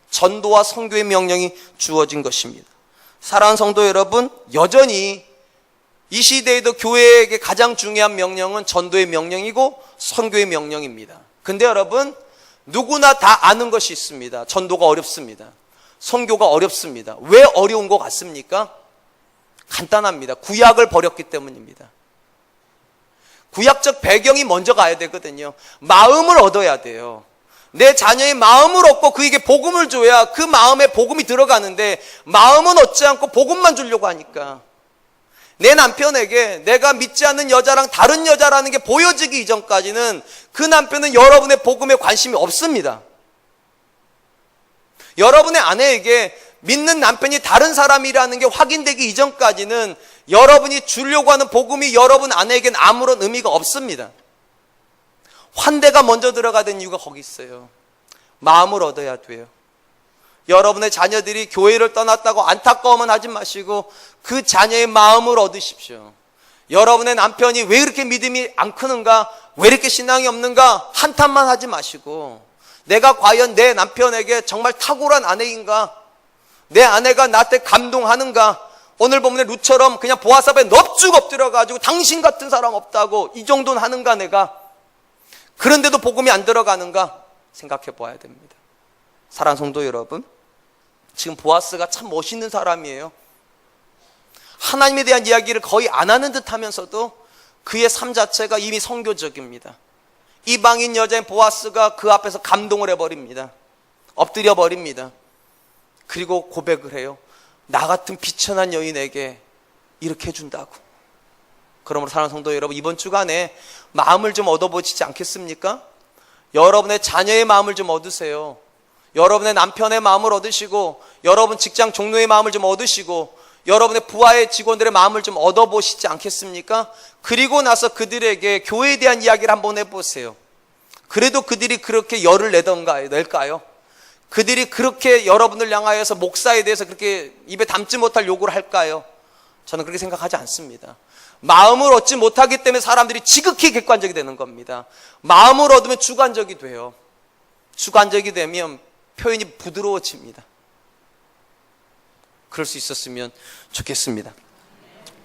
전도와 선교의 명령이 주어진 것입니다. 사랑하는 성도 여러분, 여전히 이 시대에도 교회에게 가장 중요한 명령은 전도의 명령이고 선교의 명령입니다. 근데 여러분, 누구나 다 아는 것이 있습니다. 전도가 어렵습니다. 선교가 어렵습니다. 왜 어려운 것 같습니까? 간단합니다. 구약을 버렸기 때문입니다. 구약적 배경이 먼저 가야 되거든요. 마음을 얻어야 돼요. 내 자녀의 마음을 얻고 그에게 복음을 줘야 그 마음에 복음이 들어가는데, 마음은 얻지 않고 복음만 주려고 하니까 내 남편에게 내가 믿지 않는 여자랑 다른 여자라는 게 보여지기 이전까지는 그 남편은 여러분의 복음에 관심이 없습니다. 여러분의 아내에게 믿는 남편이 다른 사람이라는 게 확인되기 이전까지는 여러분이 주려고 하는 복음이 여러분 아내에겐 아무런 의미가 없습니다. 환대가 먼저 들어가는 이유가 거기 있어요. 마음을 얻어야 돼요. 여러분의 자녀들이 교회를 떠났다고 안타까워만 하지 마시고 그 자녀의 마음을 얻으십시오. 여러분의 남편이 왜 이렇게 믿음이 안 크는가, 왜 이렇게 신앙이 없는가 한탄만 하지 마시고, 내가 과연 내 남편에게 정말 탁월한 아내인가, 내 아내가 나한테 감동하는가, 오늘 본문의 룻처럼 그냥 보아스 앞에 넙죽 엎드려가지고 당신 같은 사람 없다고 이 정도는 하는가 내가, 그런데도 복음이 안 들어가는가 생각해 보아야 됩니다. 사랑하는 성도 여러분, 지금 보아스가 참 멋있는 사람이에요. 하나님에 대한 이야기를 거의 안 하는 듯 하면서도 그의 삶 자체가 이미 선교적입니다. 이방인 여자인 보아스가 그 앞에서 감동을 해버립니다. 엎드려 버립니다. 그리고 고백을 해요. 나 같은 비천한 여인에게 이렇게 해준다고. 그러므로 사랑하는 성도 여러분, 이번 주간에 마음을 좀 얻어보시지 않겠습니까? 여러분의 자녀의 마음을 좀 얻으세요. 여러분의 남편의 마음을 얻으시고, 여러분 직장 종료의 마음을 좀 얻으시고, 여러분의 부하의 직원들의 마음을 좀 얻어보시지 않겠습니까? 그리고 나서 그들에게 교회에 대한 이야기를 한번 해보세요. 그래도 그들이 그렇게 열을 낼까요? 그들이 그렇게 여러분을 향하여서 목사에 대해서 그렇게 입에 담지 못할 요구를 할까요? 저는 그렇게 생각하지 않습니다. 마음을 얻지 못하기 때문에 사람들이 지극히 객관적이 되는 겁니다. 마음을 얻으면 주관적이 돼요. 주관적이 되면 표현이 부드러워집니다. 그럴 수 있었으면 좋겠습니다.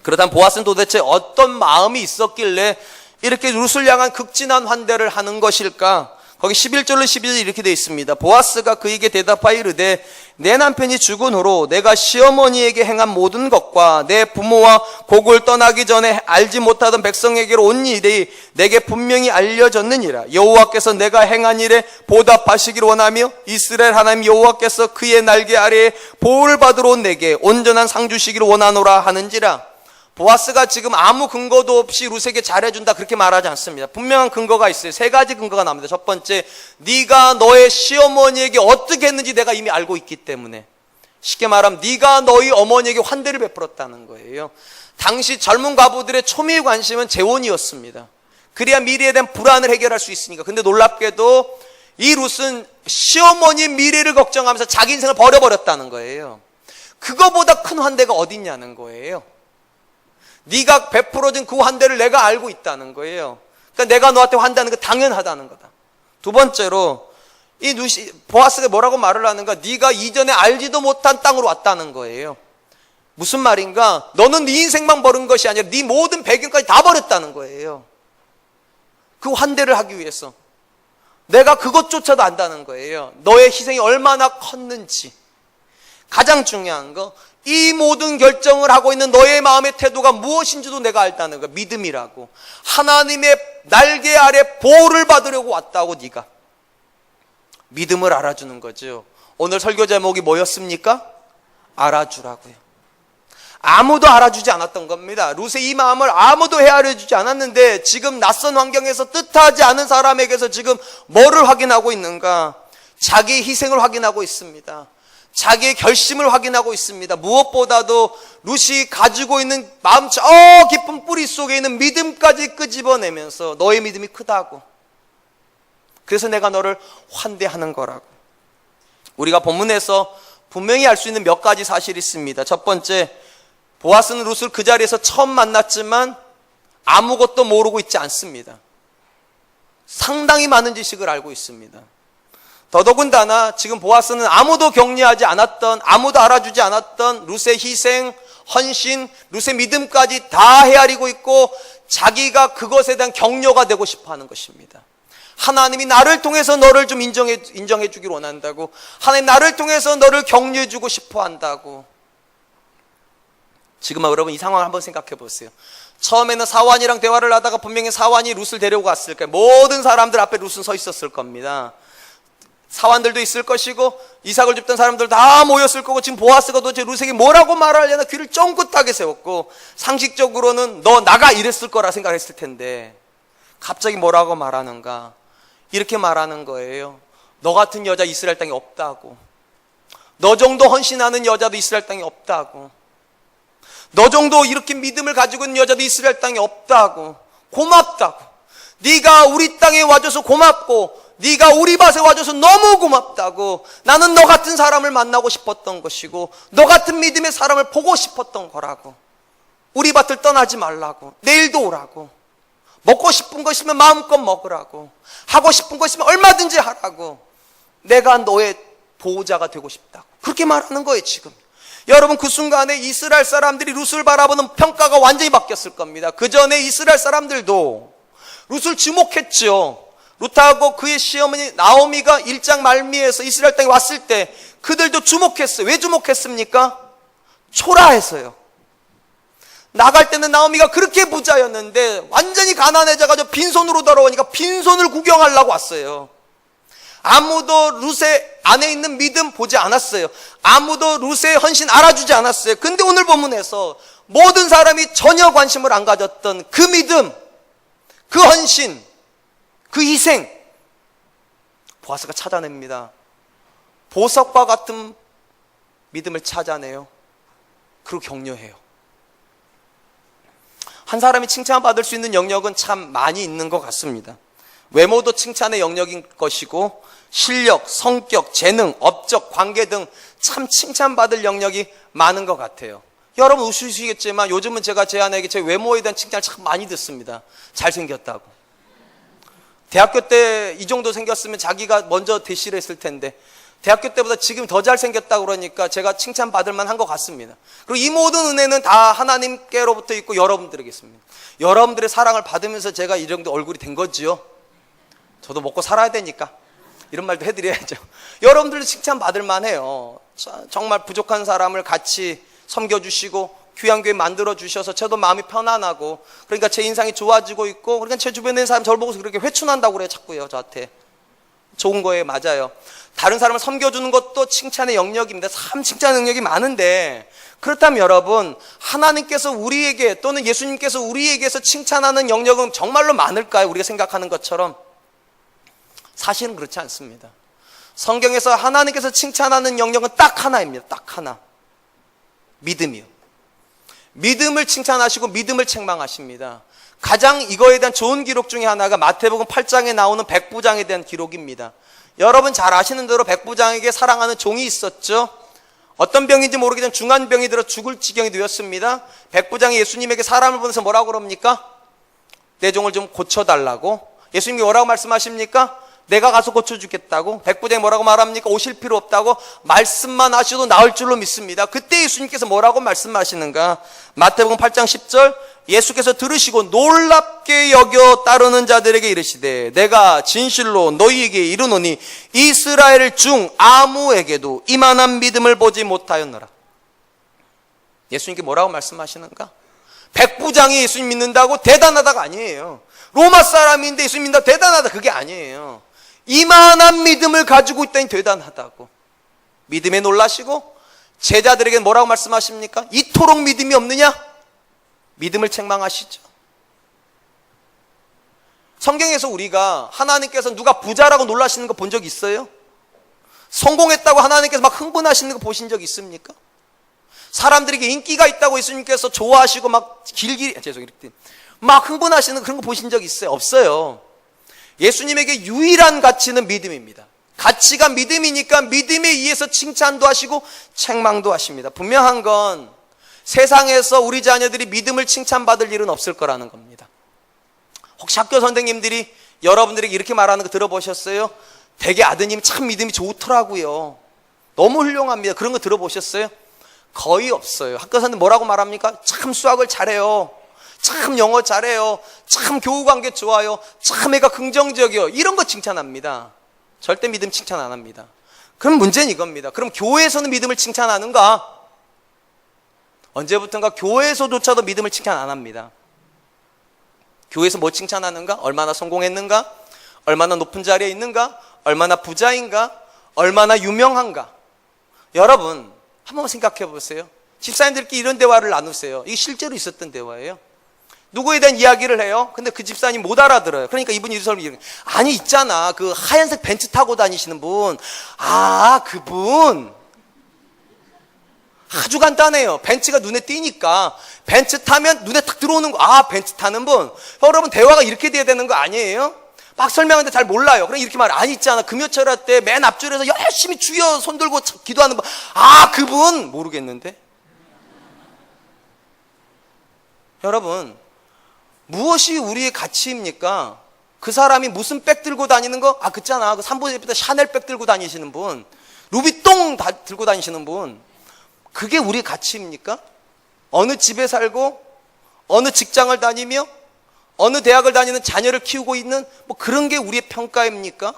그러다 보아스는 도대체 어떤 마음이 있었길래 이렇게 룻을 향한 극진한 환대를 하는 것일까? 거기 11절로 12절 이렇게 되어 있습니다. 보아스가 그에게 대답하여 이르되 내 남편이 죽은 후로 내가 시어머니에게 행한 모든 것과 내 부모와 고국을 떠나기 전에 알지 못하던 백성에게로 온 일이 내게 분명히 알려졌느니라. 여호와께서 내가 행한 일에 보답하시기를 원하며 이스라엘 하나님 여호와께서 그의 날개 아래에 보호를 받으러 온 내게 온전한 상 주시기를 원하노라 하는지라. 보아스가 지금 아무 근거도 없이 룻에게 잘해준다 그렇게 말하지 않습니다. 분명한 근거가 있어요. 세 가지 근거가 나옵니다. 첫 번째, 네가 너의 시어머니에게 어떻게 했는지 내가 이미 알고 있기 때문에. 쉽게 말하면 네가 너희 어머니에게 환대를 베풀었다는 거예요. 당시 젊은 과부들의 초미의 관심은 재혼이었습니다. 그래야 미래에 대한 불안을 해결할 수 있으니까. 근데 놀랍게도 이 룻은 시어머니의 미래를 걱정하면서 자기 인생을 버려버렸다는 거예요. 그거보다 큰 환대가 어딨냐는 거예요. 네가 베풀어준 그 환대를 내가 알고 있다는 거예요. 그러니까 내가 너한테 환대하는 거 당연하다는 거다. 두 번째로 이 보아스가 뭐라고 말을 하는가? 네가 이전에 알지도 못한 땅으로 왔다는 거예요. 무슨 말인가? 너는 네 인생만 버린 것이 아니라 네 모든 배경까지 다 버렸다는 거예요. 그 환대를 하기 위해서 내가 그것조차도 안다는 거예요. 너의 희생이 얼마나 컸는지. 가장 중요한 거, 이 모든 결정을 하고 있는 너의 마음의 태도가 무엇인지도 내가 알다는 거. 믿음이라고. 하나님의 날개 아래 보호를 받으려고 왔다고. 네가 믿음을 알아주는 거죠. 오늘 설교 제목이 뭐였습니까? 알아주라고요. 아무도 알아주지 않았던 겁니다. 룻의 이 마음을 아무도 헤아려 주지 않았는데 지금 낯선 환경에서 뜻하지 않은 사람에게서 지금 뭐를 확인하고 있는가? 자기의 희생을 확인하고 있습니다. 자기의 결심을 확인하고 있습니다. 무엇보다도 룻이 가지고 있는 마음 저 깊은 뿌리 속에 있는 믿음까지 끄집어내면서 너의 믿음이 크다고. 그래서 내가 너를 환대하는 거라고. 우리가 본문에서 분명히 알 수 있는 몇 가지 사실이 있습니다. 첫 번째, 보아스는 룻을 그 자리에서 처음 만났지만 아무것도 모르고 있지 않습니다. 상당히 많은 지식을 알고 있습니다. 더더군다나 지금 보아스는 아무도 격려하지 않았던, 아무도 알아주지 않았던 룻의 희생, 헌신, 룻의 믿음까지 다 헤아리고 있고 자기가 그것에 대한 격려가 되고 싶어하는 것입니다. 하나님이 나를 통해서 너를 좀 인정해 주길 원한다고. 하나님 나를 통해서 너를 격려해 주고 싶어 한다고. 지금 여러분 이 상황을 한번 생각해 보세요. 처음에는 사환이랑 대화를 하다가 분명히 사환이 룻을 데리고 갔을 거예요. 모든 사람들 앞에 룻은 서 있었을 겁니다. 사환들도 있을 것이고 이삭을 줍던 사람들 다 모였을 거고 지금 보아스가 도대체 룻에게 뭐라고 말하려나 귀를 쫑긋하게 세웠고 상식적으로는 너 나가 이랬을 거라 생각했을 텐데 갑자기 뭐라고 말하는가? 이렇게 말하는 거예요. 너 같은 여자 이스라엘 땅에 없다고. 너 정도 헌신하는 여자도 이스라엘 땅에 없다고. 너 정도 이렇게 믿음을 가지고 있는 여자도 이스라엘 땅에 없다고. 고맙다고. 네가 우리 땅에 와줘서 고맙고 네가 우리 밭에 와줘서 너무 고맙다고. 나는 너 같은 사람을 만나고 싶었던 것이고 너 같은 믿음의 사람을 보고 싶었던 거라고. 우리 밭을 떠나지 말라고. 내일도 오라고. 먹고 싶은 거 있으면 마음껏 먹으라고. 하고 싶은 거 있으면 얼마든지 하라고. 내가 너의 보호자가 되고 싶다고. 그렇게 말하는 거예요 지금. 여러분 그 순간에 이스라엘 사람들이 룻을 바라보는 평가가 완전히 바뀌었을 겁니다. 그 전에 이스라엘 사람들도 룻을 주목했죠. 룻하고 그의 시어머니 나오미가 1장 말미에서 이스라엘 땅에 왔을 때 그들도 주목했어요. 왜 주목했습니까? 초라해서요. 나갈 때는 나오미가 그렇게 부자였는데 완전히 가난해져가지고 빈손으로 돌아오니까 빈손을 구경하려고 왔어요. 아무도 룻의 안에 있는 믿음 보지 않았어요. 아무도 룻의 헌신 알아주지 않았어요. 근데 오늘 본문에서 모든 사람이 전혀 관심을 안 가졌던 그 믿음, 그 헌신, 그 희생, 보아스가 찾아냅니다. 보석과 같은 믿음을 찾아내요. 그리고 격려해요. 한 사람이 칭찬받을 수 있는 영역은 참 많이 있는 것 같습니다. 외모도 칭찬의 영역인 것이고 실력, 성격, 재능, 업적, 관계 등 참 칭찬받을 영역이 많은 것 같아요. 여러분 웃으시겠지만 요즘은 제가 제 아내에게 제 외모에 대한 칭찬을 참 많이 듣습니다. 잘생겼다고. 대학교 때 이 정도 생겼으면 자기가 먼저 대시를 했을 텐데 대학교 때보다 지금 더 잘생겼다고 그러니까 제가 칭찬받을 만한 것 같습니다. 그리고 이 모든 은혜는 다 하나님께로부터 있고 여러분들에게 있습니다. 여러분들의 사랑을 받으면서 제가 이 정도 얼굴이 된 거지요. 저도 먹고 살아야 되니까 이런 말도 해드려야죠. 여러분들도 칭찬받을 만해요. 정말 부족한 사람을 같이 섬겨주시고 귀한 교회 만들어주셔서 저도 마음이 편안하고 그러니까 제 인상이 좋아지고 있고 그러니까 제 주변에 있는 사람 저를 보고서 그렇게 회춘한다고 그래요. 자꾸요 저한테. 좋은 거예요. 맞아요. 다른 사람을 섬겨주는 것도 칭찬의 영역입니다. 참 칭찬의 영역이 많은데 그렇다면 여러분 하나님께서 우리에게 또는 예수님께서 우리에게서 칭찬하는 영역은 정말로 많을까요? 우리가 생각하는 것처럼 사실은 그렇지 않습니다. 성경에서 하나님께서 칭찬하는 영역은 딱 하나입니다. 딱 하나. 믿음이요. 믿음을 칭찬하시고 믿음을 책망하십니다. 가장 이거에 대한 좋은 기록 중에 하나가 마태복음 8장에 나오는 백부장에 대한 기록입니다. 여러분 잘 아시는 대로 백부장에게 사랑하는 종이 있었죠. 어떤 병인지 모르겠지만 중한 병이 들어 죽을 지경이 되었습니다. 백부장이 예수님에게 사람을 보내서 뭐라고 그럽니까? 내 종을 좀 고쳐달라고. 예수님이 뭐라고 말씀하십니까? 내가 가서 고쳐주겠다고. 백부장이 뭐라고 말합니까? 오실 필요 없다고. 말씀만 하셔도 나을 줄로 믿습니다. 그때 예수님께서 뭐라고 말씀하시는가? 마태복음 8장 10절 예수께서 들으시고 놀랍게 여겨 따르는 자들에게 이르시되 내가 진실로 너희에게 이르노니 이스라엘 중 아무에게도 이만한 믿음을 보지 못하였노라. 예수님께 뭐라고 말씀하시는가? 백부장이 예수님 믿는다고 대단하다가 아니에요. 로마 사람인데 예수님 믿는다 대단하다 그게 아니에요. 이만한 믿음을 가지고 있다니 대단하다고. 믿음에 놀라시고 제자들에게 뭐라고 말씀하십니까? 이토록 믿음이 없느냐? 믿음을 책망하시죠. 성경에서 우리가 하나님께서 누가 부자라고 놀라시는 거 본 적 있어요? 성공했다고 하나님께서 막 흥분하시는 거 보신 적 있습니까? 사람들에게 인기가 있다고 예수님께서 좋아하시고 막 막 흥분하시는 그런 거 보신 적 있어요? 없어요. 예수님에게 유일한 가치는 믿음입니다. 가치가 믿음이니까 믿음에 의해서 칭찬도 하시고 책망도 하십니다. 분명한 건 세상에서 우리 자녀들이 믿음을 칭찬받을 일은 없을 거라는 겁니다. 혹시 학교 선생님들이 여러분들에게 이렇게 말하는 거 들어보셨어요? 되게 아드님 참 믿음이 좋더라고요. 너무 훌륭합니다. 그런 거 들어보셨어요? 거의 없어요. 학교 선생님 뭐라고 말합니까? 참 수학을 잘해요. 참 영어 잘해요. 참 교우관계 좋아요. 참 애가 긍정적이요. 이런 거 칭찬합니다. 절대 믿음 칭찬 안 합니다. 그럼 문제는 이겁니다. 그럼 교회에서는 믿음을 칭찬하는가? 언제부턴가 교회에서조차도 믿음을 칭찬 안 합니다. 교회에서 뭐 칭찬하는가? 얼마나 성공했는가? 얼마나 높은 자리에 있는가? 얼마나 부자인가? 얼마나 유명한가? 여러분 한번 생각해 보세요. 집사님들끼리 이런 대화를 나누세요. 이게 실제로 있었던 대화예요. 누구에 대한 이야기를 해요? 근데 그 집사님 못 알아들어요. 그러니까 이분이 이런 아니 있잖아 그 하얀색 벤츠 타고 다니시는 분. 아 그분 아주 간단해요. 벤츠가 눈에 띄니까 벤츠 타면 눈에 탁 들어오는 거. 아 벤츠 타는 분. 여러분 대화가 이렇게 돼야 되는 거 아니에요? 막 설명하는데 잘 몰라요. 그럼 이렇게 말해. 아니 있잖아 금요철야 때 맨 앞줄에서 열심히 주여 손 들고 기도하는 분. 아 그분 모르겠는데. 여러분 무엇이 우리의 가치입니까? 그 사람이 무슨 백 들고 다니는 거? 아 그잖아 그 삼보제부터 샤넬 백 들고 다니시는 분, 루비똥 들고 다니시는 분. 그게 우리의 가치입니까? 어느 집에 살고 어느 직장을 다니며 어느 대학을 다니는 자녀를 키우고 있는 뭐 그런 게 우리의 평가입니까?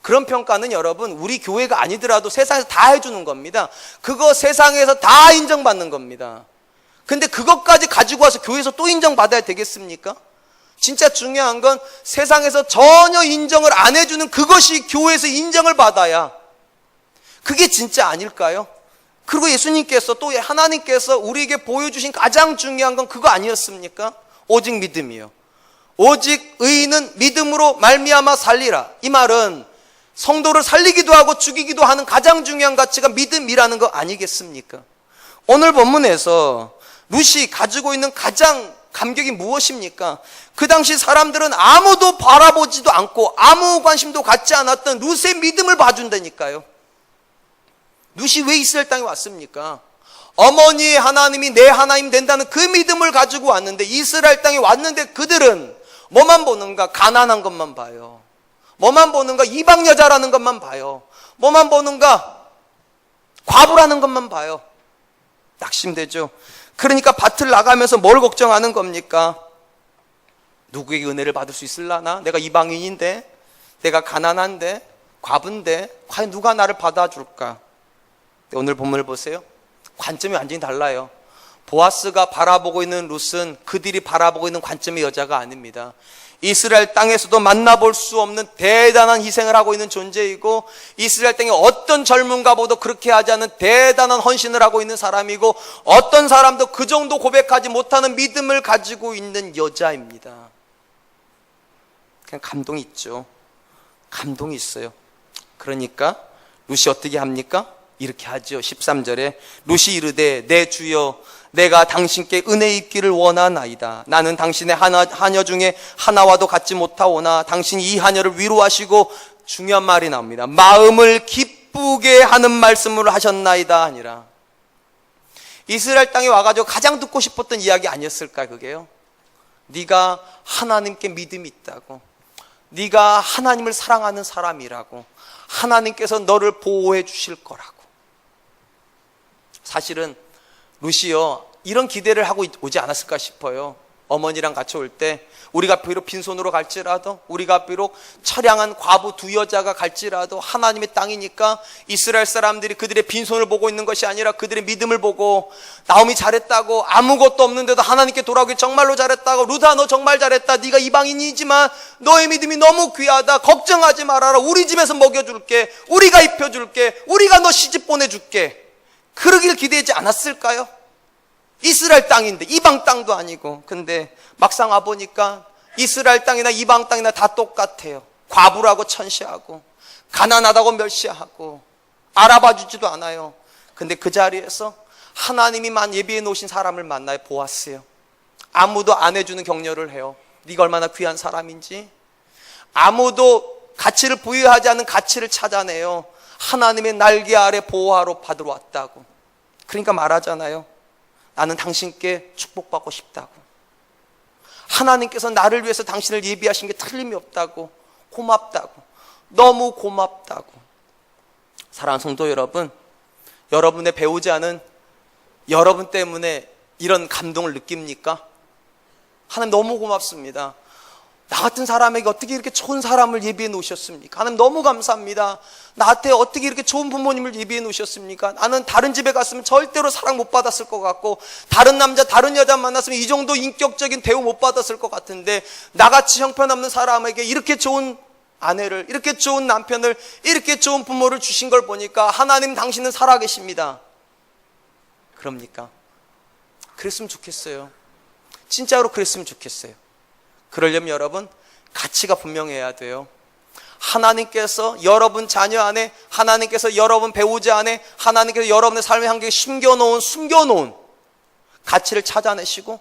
그런 평가는 여러분 우리 교회가 아니더라도 세상에서 다 해주는 겁니다. 그거 세상에서 다 인정받는 겁니다. 근데 그것까지 가지고 와서 교회에서 또 인정받아야 되겠습니까? 진짜 중요한 건 세상에서 전혀 인정을 안 해주는 그것이 교회에서 인정을 받아야 그게 진짜 아닐까요? 그리고 예수님께서 또 하나님께서 우리에게 보여주신 가장 중요한 건 그거 아니었습니까? 오직 믿음이요. 오직 의인은 믿음으로 말미암아 살리라. 이 말은 성도를 살리기도 하고 죽이기도 하는 가장 중요한 가치가 믿음이라는 거 아니겠습니까? 오늘 본문에서 룻이 가지고 있는 가장 감격이 무엇입니까? 그 당시 사람들은 아무도 바라보지도 않고 아무 관심도 갖지 않았던 룻의 믿음을 봐준다니까요. 룻이 왜 이스라엘 땅에 왔습니까? 어머니의 하나님이 내 하나님 된다는 그 믿음을 가지고 왔는데 이스라엘 땅에 왔는데 그들은 뭐만 보는가? 가난한 것만 봐요. 뭐만 보는가? 이방 여자라는 것만 봐요. 뭐만 보는가? 과부라는 것만 봐요. 낙심되죠. 그러니까 밭을 나가면서 뭘 걱정하는 겁니까? 누구에게 은혜를 받을 수 있을라나? 내가 이방인인데, 내가 가난한데, 과부인데 과연 누가 나를 받아줄까? 오늘 본문을 보세요. 관점이 완전히 달라요. 보아스가 바라보고 있는 룻은 그들이 바라보고 있는 관점의 여자가 아닙니다. 이스라엘 땅에서도 만나볼 수 없는 대단한 희생을 하고 있는 존재이고 이스라엘 땅에 어떤 젊은가보다 그렇게 하지 않은 대단한 헌신을 하고 있는 사람이고 어떤 사람도 그 정도 고백하지 못하는 믿음을 가지고 있는 여자입니다. 그냥 감동이 있죠. 감동이 있어요. 그러니까 룻이 어떻게 합니까? 이렇게 하죠. 13절에 룻이 이르되 내 주여 내가 당신께 은혜 입기를 원하나이다. 나는 당신의 하녀 중에 하나와도 같지 못하오나 당신이 이 하녀를 위로하시고 중요한 말이 나옵니다. 마음을 기쁘게 하는 말씀을 하셨나이다 아니라 이스라엘 땅에 와가지고 가장 듣고 싶었던 이야기 아니었을까 그게요? 네가 하나님께 믿음이 있다고, 네가 하나님을 사랑하는 사람이라고, 하나님께서 너를 보호해 주실 거라고. 사실은 룻이요 이런 기대를 하고 오지 않았을까 싶어요. 어머니랑 같이 올 때 우리가 비록 빈손으로 갈지라도, 우리가 비록 처량한 과부 두 여자가 갈지라도 하나님의 땅이니까 이스라엘 사람들이 그들의 빈손을 보고 있는 것이 아니라 그들의 믿음을 보고 나오미 잘했다고, 아무것도 없는데도 하나님께 돌아오길 정말로 잘했다고, 루다 너 정말 잘했다, 네가 이방인이지만 너의 믿음이 너무 귀하다, 걱정하지 말아라, 우리 집에서 먹여줄게, 우리가 입혀줄게, 우리가 너 시집 보내줄게, 그러길 기대하지 않았을까요? 이스라엘 땅인데 이방 땅도 아니고. 근데 막상 와보니까 이스라엘 땅이나 이방 땅이나 다 똑같아요. 과부라고 천시하고 가난하다고 멸시하고 알아봐 주지도 않아요. 근데 그 자리에서 하나님이만 예비해 놓으신 사람을 만나요. 보아스요. 아무도 안 해주는 격려를 해요. 네가 얼마나 귀한 사람인지. 아무도 가치를 부여하지 않은 가치를 찾아내요. 하나님의 날개 아래 보호하러 받으러 왔다고. 그러니까 말하잖아요. 나는 당신께 축복받고 싶다고. 하나님께서 나를 위해서 당신을 예비하신 게 틀림이 없다고. 고맙다고. 너무 고맙다고. 사랑하는 성도 여러분, 여러분의 배우지 않은 여러분 때문에 이런 감동을 느낍니까? 하나님 너무 고맙습니다. 나 같은 사람에게 어떻게 이렇게 좋은 사람을 예비해 놓으셨습니까? 하나님 너무 감사합니다. 나한테 어떻게 이렇게 좋은 부모님을 예비해 놓으셨습니까? 나는 다른 집에 갔으면 절대로 사랑 못 받았을 것 같고, 다른 남자, 다른 여자 만났으면 이 정도 인격적인 대우 못 받았을 것 같은데, 나같이 형편없는 사람에게 이렇게 좋은 아내를, 이렇게 좋은 남편을, 이렇게 좋은 부모를 주신 걸 보니까 하나님 당신은 살아계십니다. 그럽니까? 그랬으면 좋겠어요. 진짜로 그랬으면 좋겠어요. 그러려면 여러분, 가치가 분명해야 돼요. 하나님께서 여러분 자녀 안에, 하나님께서 여러분 배우자 안에, 하나님께서 여러분의 삶의 한계에 숨겨놓은 가치를 찾아내시고,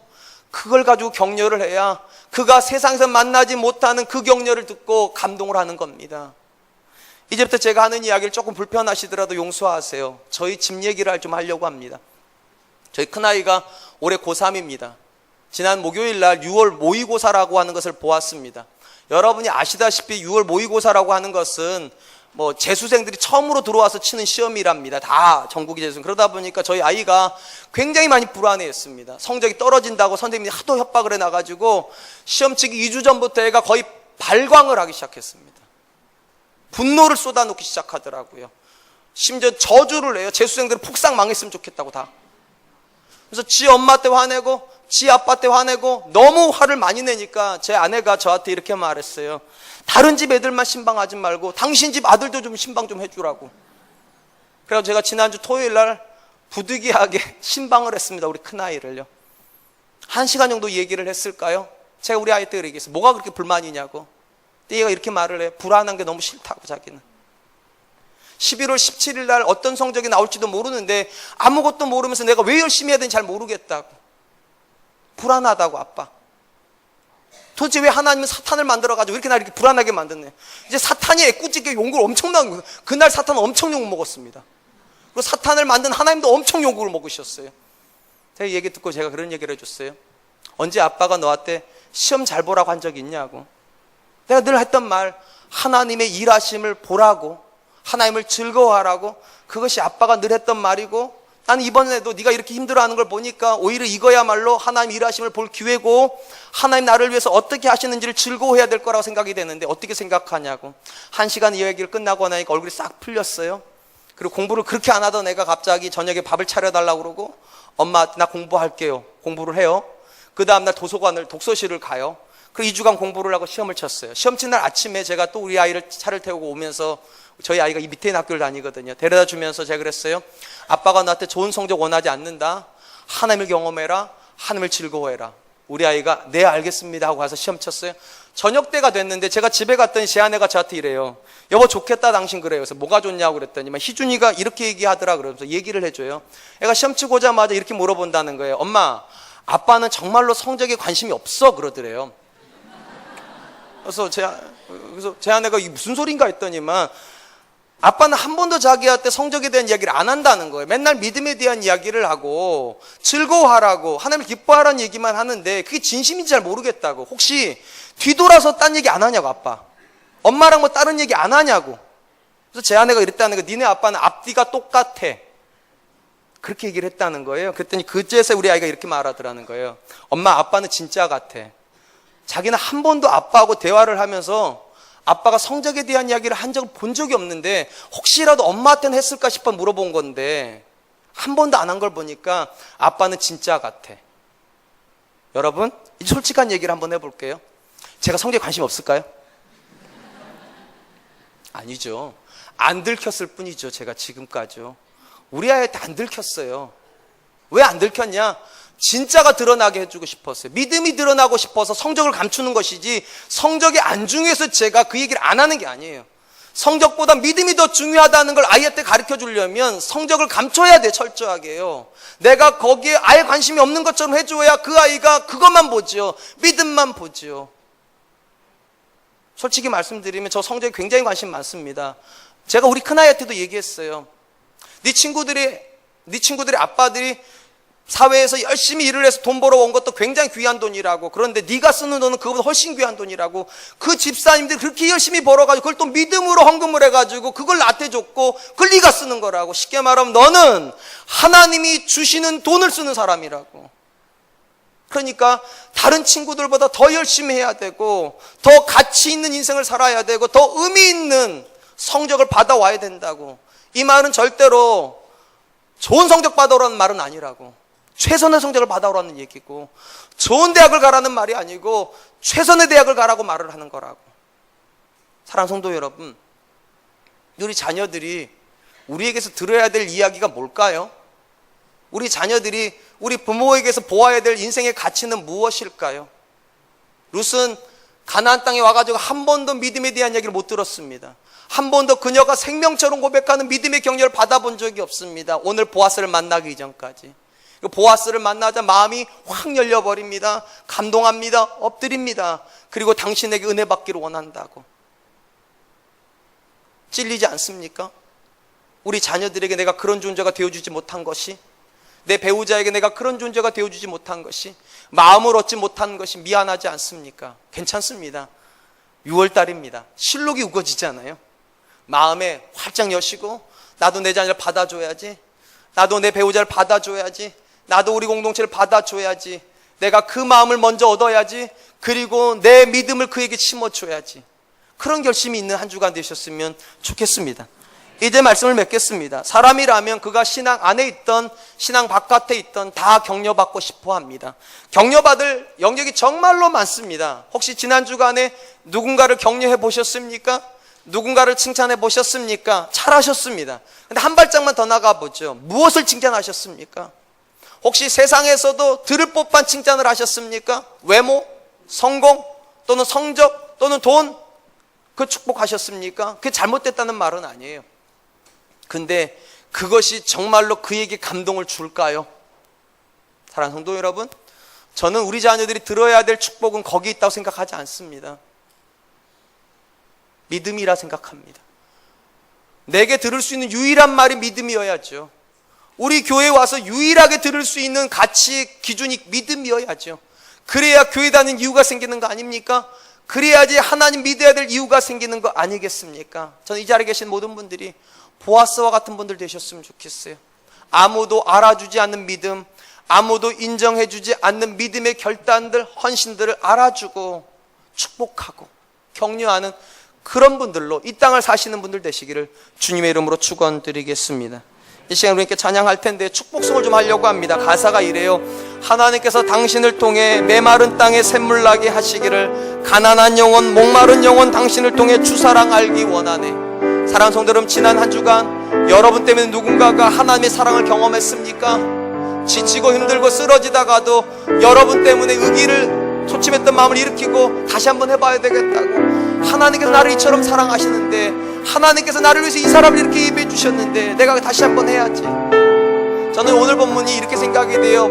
그걸 가지고 격려를 해야 그가 세상에서 만나지 못하는 그 격려를 듣고 감동을 하는 겁니다. 이제부터 제가 하는 이야기를 조금 불편하시더라도 용서하세요. 저희 집 얘기를 좀 하려고 합니다. 저희 큰아이가 올해 고3입니다. 지난 목요일 날 6월 모의고사라고 하는 것을 보았습니다. 여러분이 아시다시피 6월 모의고사라고 하는 것은 재수생들이 처음으로 들어와서 치는 시험이랍니다. 다 전국이 재수생. 그러다 보니까 저희 아이가 굉장히 많이 불안해했습니다. 성적이 떨어진다고 선생님이 하도 협박을 해놔가지고 시험 치기 2주 전부터 애가 거의 발광을 하기 시작했습니다. 분노를 쏟아놓기 시작하더라고요. 심지어 저주를 해요. 재수생들은 폭삭 망했으면 좋겠다고 다. 그래서 지 엄마 때 화내고 지 아빠 때 화내고 너무 화를 많이 내니까 제 아내가 저한테 이렇게 말했어요. 다른 집 애들만 신방하지 말고 당신 집 아들도 좀 신방 좀 해주라고. 그래서 제가 지난주 토요일 날 부득이하게 신방을 했습니다. 우리 큰아이를요. 1시간 정도 얘기를 했을까요? 제가 우리 아이 때 얘기했어요. 뭐가 그렇게 불만이냐고. 근데 얘가 이렇게 말을 해요. 불안한 게 너무 싫다고 자기는. 11월 17일 날 어떤 성적이 나올지도 모르는데 아무것도 모르면서 내가 왜 열심히 해야 되는지 잘 모르겠다고. 불안하다고 아빠. 도대체 왜 하나님은 사탄을 만들어가지고 이렇게 날 이렇게 불안하게 만드네. 이제 사탄이 애꿎게 욕을 엄청나게 먹어요. 그날 사탄은 엄청 욕 먹었습니다. 그리고 사탄을 만든 하나님도 엄청 욕을 먹으셨어요. 제가 얘기 듣고 제가 그런 얘기를 해줬어요. 언제 아빠가 너한테 시험 잘 보라고 한 적이 있냐고. 내가 늘 했던 말, 하나님의 일하심을 보라고, 하나님을 즐거워하라고. 그것이 아빠가 늘 했던 말이고, 나는 이번에도 네가 이렇게 힘들어하는 걸 보니까 오히려 이거야말로 하나님 일하심을 볼 기회고, 하나님 나를 위해서 어떻게 하시는지를 즐거워해야 될 거라고 생각이 되는데 어떻게 생각하냐고. 1시간 이 얘기를 끝나고 나니까 얼굴이 싹 풀렸어요. 그리고 공부를 그렇게 안 하던 애가 갑자기 저녁에 밥을 차려달라고 그러고, 엄마 나 공부할게요. 공부를 해요. 그 다음날 도서관을, 독서실을 가요. 그리고 2주간 공부를 하고 시험을 쳤어요. 시험 친 날 아침에 제가 또 우리 아이를 차를 태우고 오면서, 저희 아이가 이 밑에 있는 학교를 다니거든요. 데려다 주면서 제가 그랬어요. 아빠가 너한테 좋은 성적 원하지 않는다. 하나님을 경험해라. 하나님을 즐거워해라. 우리 아이가 네 알겠습니다 하고 가서 시험 쳤어요. 저녁 때가 됐는데 제가 집에 갔더니 제 아내가 저한테 이래요. 여보 좋겠다 당신 그래요. 그래서 뭐가 좋냐고 그랬더니 희준이가 이렇게 얘기하더라 그러면서 얘기를 해줘요. 애가 시험 치고자마자 이렇게 물어본다는 거예요. 엄마, 아빠는 정말로 성적에 관심이 없어 그러더래요. 그래서 제 아내가 이게 무슨 소린가 했더니만, 아빠는 한 번도 자기한테 성적에 대한 이야기를 안 한다는 거예요. 맨날 믿음에 대한 이야기를 하고 즐거워하라고 하나님을 기뻐하라는 얘기만 하는데 그게 진심인지 잘 모르겠다고. 혹시 뒤돌아서 딴 얘기 안 하냐고 아빠. 엄마랑 뭐 다른 얘기 안 하냐고. 그래서 제 아내가 이랬다는 거예요. 니네 아빠는 앞뒤가 똑같아. 그렇게 얘기를 했다는 거예요. 그랬더니 그제서 우리 아이가 이렇게 말하더라는 거예요. 엄마, 아빠는 진짜 같아. 자기는 한 번도 아빠하고 대화를 하면서 아빠가 성적에 대한 이야기를 한 적을 본 적이 없는데 혹시라도 엄마한테는 했을까 싶어 물어본 건데 한 번도 안 한 걸 보니까 아빠는 진짜 같아. 여러분, 이제 솔직한 얘기를 한번 해볼게요. 제가 성적에 관심 없을까요? 아니죠. 안 들켰을 뿐이죠. 제가 지금까지요. 우리 아이한테 안 들켰어요. 왜 안 들켰냐? 진짜가 드러나게 해주고 싶었어요. 믿음이 드러나고 싶어서 성적을 감추는 것이지 성적이 안 중요해서 제가 그 얘기를 안 하는 게 아니에요. 성적보다 믿음이 더 중요하다는 걸 아이한테 가르쳐 주려면 성적을 감춰야 돼, 철저하게요. 내가 거기에 아예 관심이 없는 것처럼 해줘야 그 아이가 그것만 보죠. 믿음만 보죠. 솔직히 말씀드리면 저 성적에 굉장히 관심 많습니다. 제가 우리 큰아이한테도 얘기했어요. 네 친구들의 아빠들이 사회에서 열심히 일을 해서 돈 벌어온 것도 굉장히 귀한 돈이라고, 그런데 네가 쓰는 돈은 그거보다 훨씬 귀한 돈이라고. 그 집사님들이 그렇게 열심히 벌어가지고 그걸 또 믿음으로 헌금을 해가지고 그걸 나한테 줬고 그걸 네가 쓰는 거라고. 쉽게 말하면 너는 하나님이 주시는 돈을 쓰는 사람이라고. 그러니까 다른 친구들보다 더 열심히 해야 되고 더 가치 있는 인생을 살아야 되고 더 의미 있는 성적을 받아와야 된다고. 이 말은 절대로 좋은 성적 받아오라는 말은 아니라고. 최선의 성적을 받아오라는 얘기고, 좋은 대학을 가라는 말이 아니고 최선의 대학을 가라고 말을 하는 거라고. 사랑하는 성도 여러분, 우리 자녀들이 우리에게서 들어야 될 이야기가 뭘까요? 우리 자녀들이 우리 부모에게서 보아야 될 인생의 가치는 무엇일까요? 룻은 가나안 땅에 와가지고 한 번도 믿음에 대한 이야기를 못 들었습니다. 한 번도 그녀가 생명처럼 고백하는 믿음의 격려를 받아본 적이 없습니다. 오늘 보아스를 만나기 이전까지. 보아스를 만나자 마음이 확 열려버립니다. 감동합니다. 엎드립니다. 그리고 당신에게 은혜 받기를 원한다고. 찔리지 않습니까? 우리 자녀들에게 내가 그런 존재가 되어주지 못한 것이, 내 배우자에게 내가 그런 존재가 되어주지 못한 것이, 마음을 얻지 못한 것이 미안하지 않습니까? 괜찮습니다. 6월달입니다. 실록이 우거지잖아요. 마음에 활짝 여시고, 나도 내 자녀를 받아줘야지, 나도 내 배우자를 받아줘야지, 나도 우리 공동체를 받아줘야지, 내가 그 마음을 먼저 얻어야지, 그리고 내 믿음을 그에게 심어줘야지. 그런 결심이 있는 한 주간 되셨으면 좋겠습니다. 이제 말씀을 맺겠습니다. 사람이라면 그가 신앙 안에 있던 신앙 바깥에 있던 다 격려받고 싶어 합니다. 격려받을 영역이 정말로 많습니다. 혹시 지난 주간에 누군가를 격려해 보셨습니까? 누군가를 칭찬해 보셨습니까? 잘하셨습니다. 근데 한 발짝만 더 나가 보죠. 무엇을 칭찬하셨습니까? 혹시 세상에서도 들을 법한 칭찬을 하셨습니까? 외모, 성공, 또는 성적, 또는 돈, 그 축복하셨습니까? 그게 잘못됐다는 말은 아니에요. 근데 그것이 정말로 그에게 감동을 줄까요? 사랑하는 성도 여러분, 저는 우리 자녀들이 들어야 될 축복은 거기 있다고 생각하지 않습니다. 믿음이라 생각합니다. 내게 들을 수 있는 유일한 말이 믿음이어야죠. 우리 교회에 와서 유일하게 들을 수 있는 가치 기준이 믿음이어야죠. 그래야 교회 다니는 이유가 생기는 거 아닙니까? 그래야지 하나님 믿어야 될 이유가 생기는 거 아니겠습니까? 저는 이 자리에 계신 모든 분들이 보아스와 같은 분들 되셨으면 좋겠어요. 아무도 알아주지 않는 믿음, 아무도 인정해주지 않는 믿음의 결단들, 헌신들을 알아주고 축복하고 격려하는 그런 분들로 이 땅을 사시는 분들 되시기를 주님의 이름으로 축원드리겠습니다. 이 시간 우리께 찬양할 텐데 축복송을 좀 하려고 합니다. 가사가 이래요. 하나님께서 당신을 통해 메마른 땅에 샘물 나게 하시기를, 가난한 영혼, 목마른 영혼 당신을 통해 주사랑 알기 원하네. 사랑하는 성도 여러분, 지난 한 주간 여러분 때문에 누군가가 하나님의 사랑을 경험했습니까? 지치고 힘들고 쓰러지다가도 여러분 때문에 의기를 초침했던 마음을 일으키고 다시 한번 해봐야 되겠다고, 하나님께서 나를 이처럼 사랑하시는데, 하나님께서 나를 위해서 이 사람을 이렇게 예배해 주셨는데 내가 다시 한번 해야지. 저는 오늘 본문이 이렇게 생각이 돼요.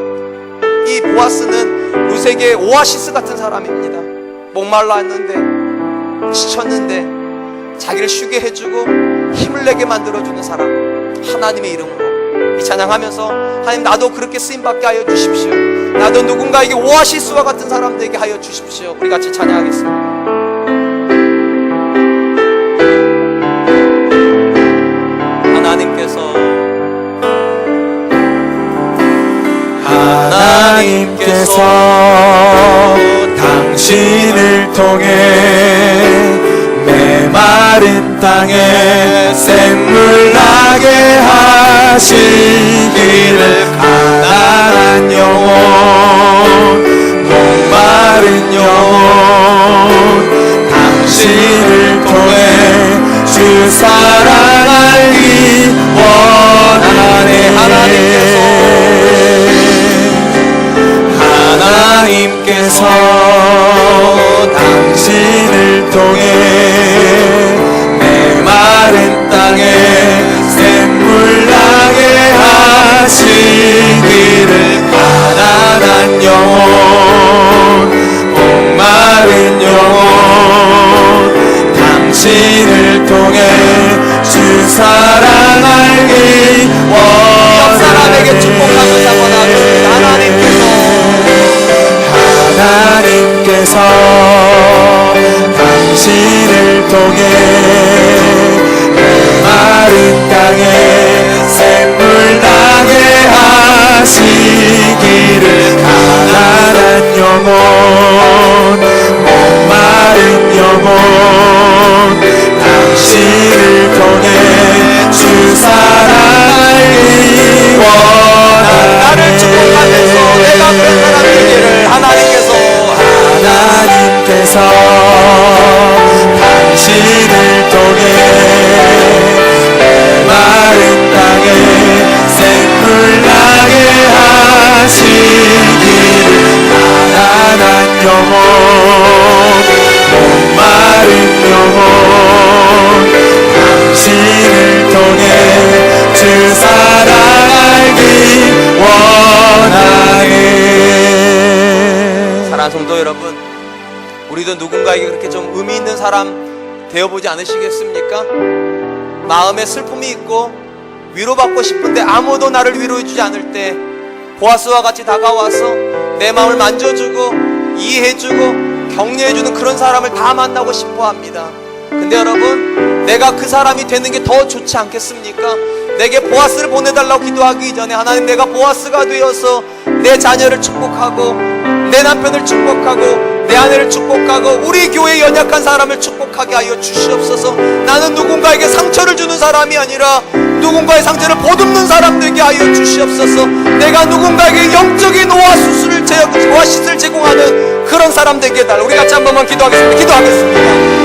이 보아스는 룻에게 오아시스 같은 사람입니다. 목말랐는데, 지쳤는데 자기를 쉬게 해주고 힘을 내게 만들어주는 사람, 하나님의 이름으로 이 찬양하면서 하나님, 나도 그렇게 쓰임받게 하여 주십시오. 나도 누군가에게 오아시스와 같은 사람 되게 하여 주십시오. 우리 같이 찬양하겠습니다. 하나님께서 당신을 통해 메마른 땅에 샘물 나게 하시기를, 가난한 영혼, 목마른 영혼 당신을 통해 주 사랑 알기 원하네. 하나님께서 당신을 통해 알기 옆 사람에게 축복하면서 한번 하겠습니다. 하나님께서 당신을 통해 마른 땅에 샘물 나게 하시기를 가난한 영혼 목마른 영혼 당신을 통해 주 사랑 알기 원하네 나를 축복하면서 내가 그런 사람 되기를 하나님께서 당신을 통해 마른 땅에 샘물 나게 하시기를 가난한 영혼 목마른 영혼 당신을 통해 주 사랑 알기 원하네. 사랑하는 성도 여러분, 우리도 누군가에게 그렇게 좀 의미 있는 사람 되어보지 않으시겠습니까? 마음에 슬픔이 있고 위로받고 싶은데 아무도 나를 위로해주지 않을 때 보아스와 같이 다가와서 내 마음을 만져주고 이해해주고 격려해주는 그런 사람을 다 만나고 싶어합니다. 근데 여러분, 내가 그 사람이 되는 게 더 좋지 않겠습니까? 내게 보아스를 보내달라고 기도하기 전에 하나님, 내가 보아스가 되어서 내 자녀를 축복하고 내 남편을 축복하고 내 아내를 축복하고 우리 교회의 연약한 사람을 축복하게 하여 주시옵소서. 나는 누군가에게 상처를 주는 사람이 아니라 누군가의 상처를 보듬는 사람 되게 하여 주시옵소서. 내가 누군가에게 영적인 오아시스를 제공하는 그런 사람 되게 해달라. 우리 같이 한 번만 기도하겠습니다.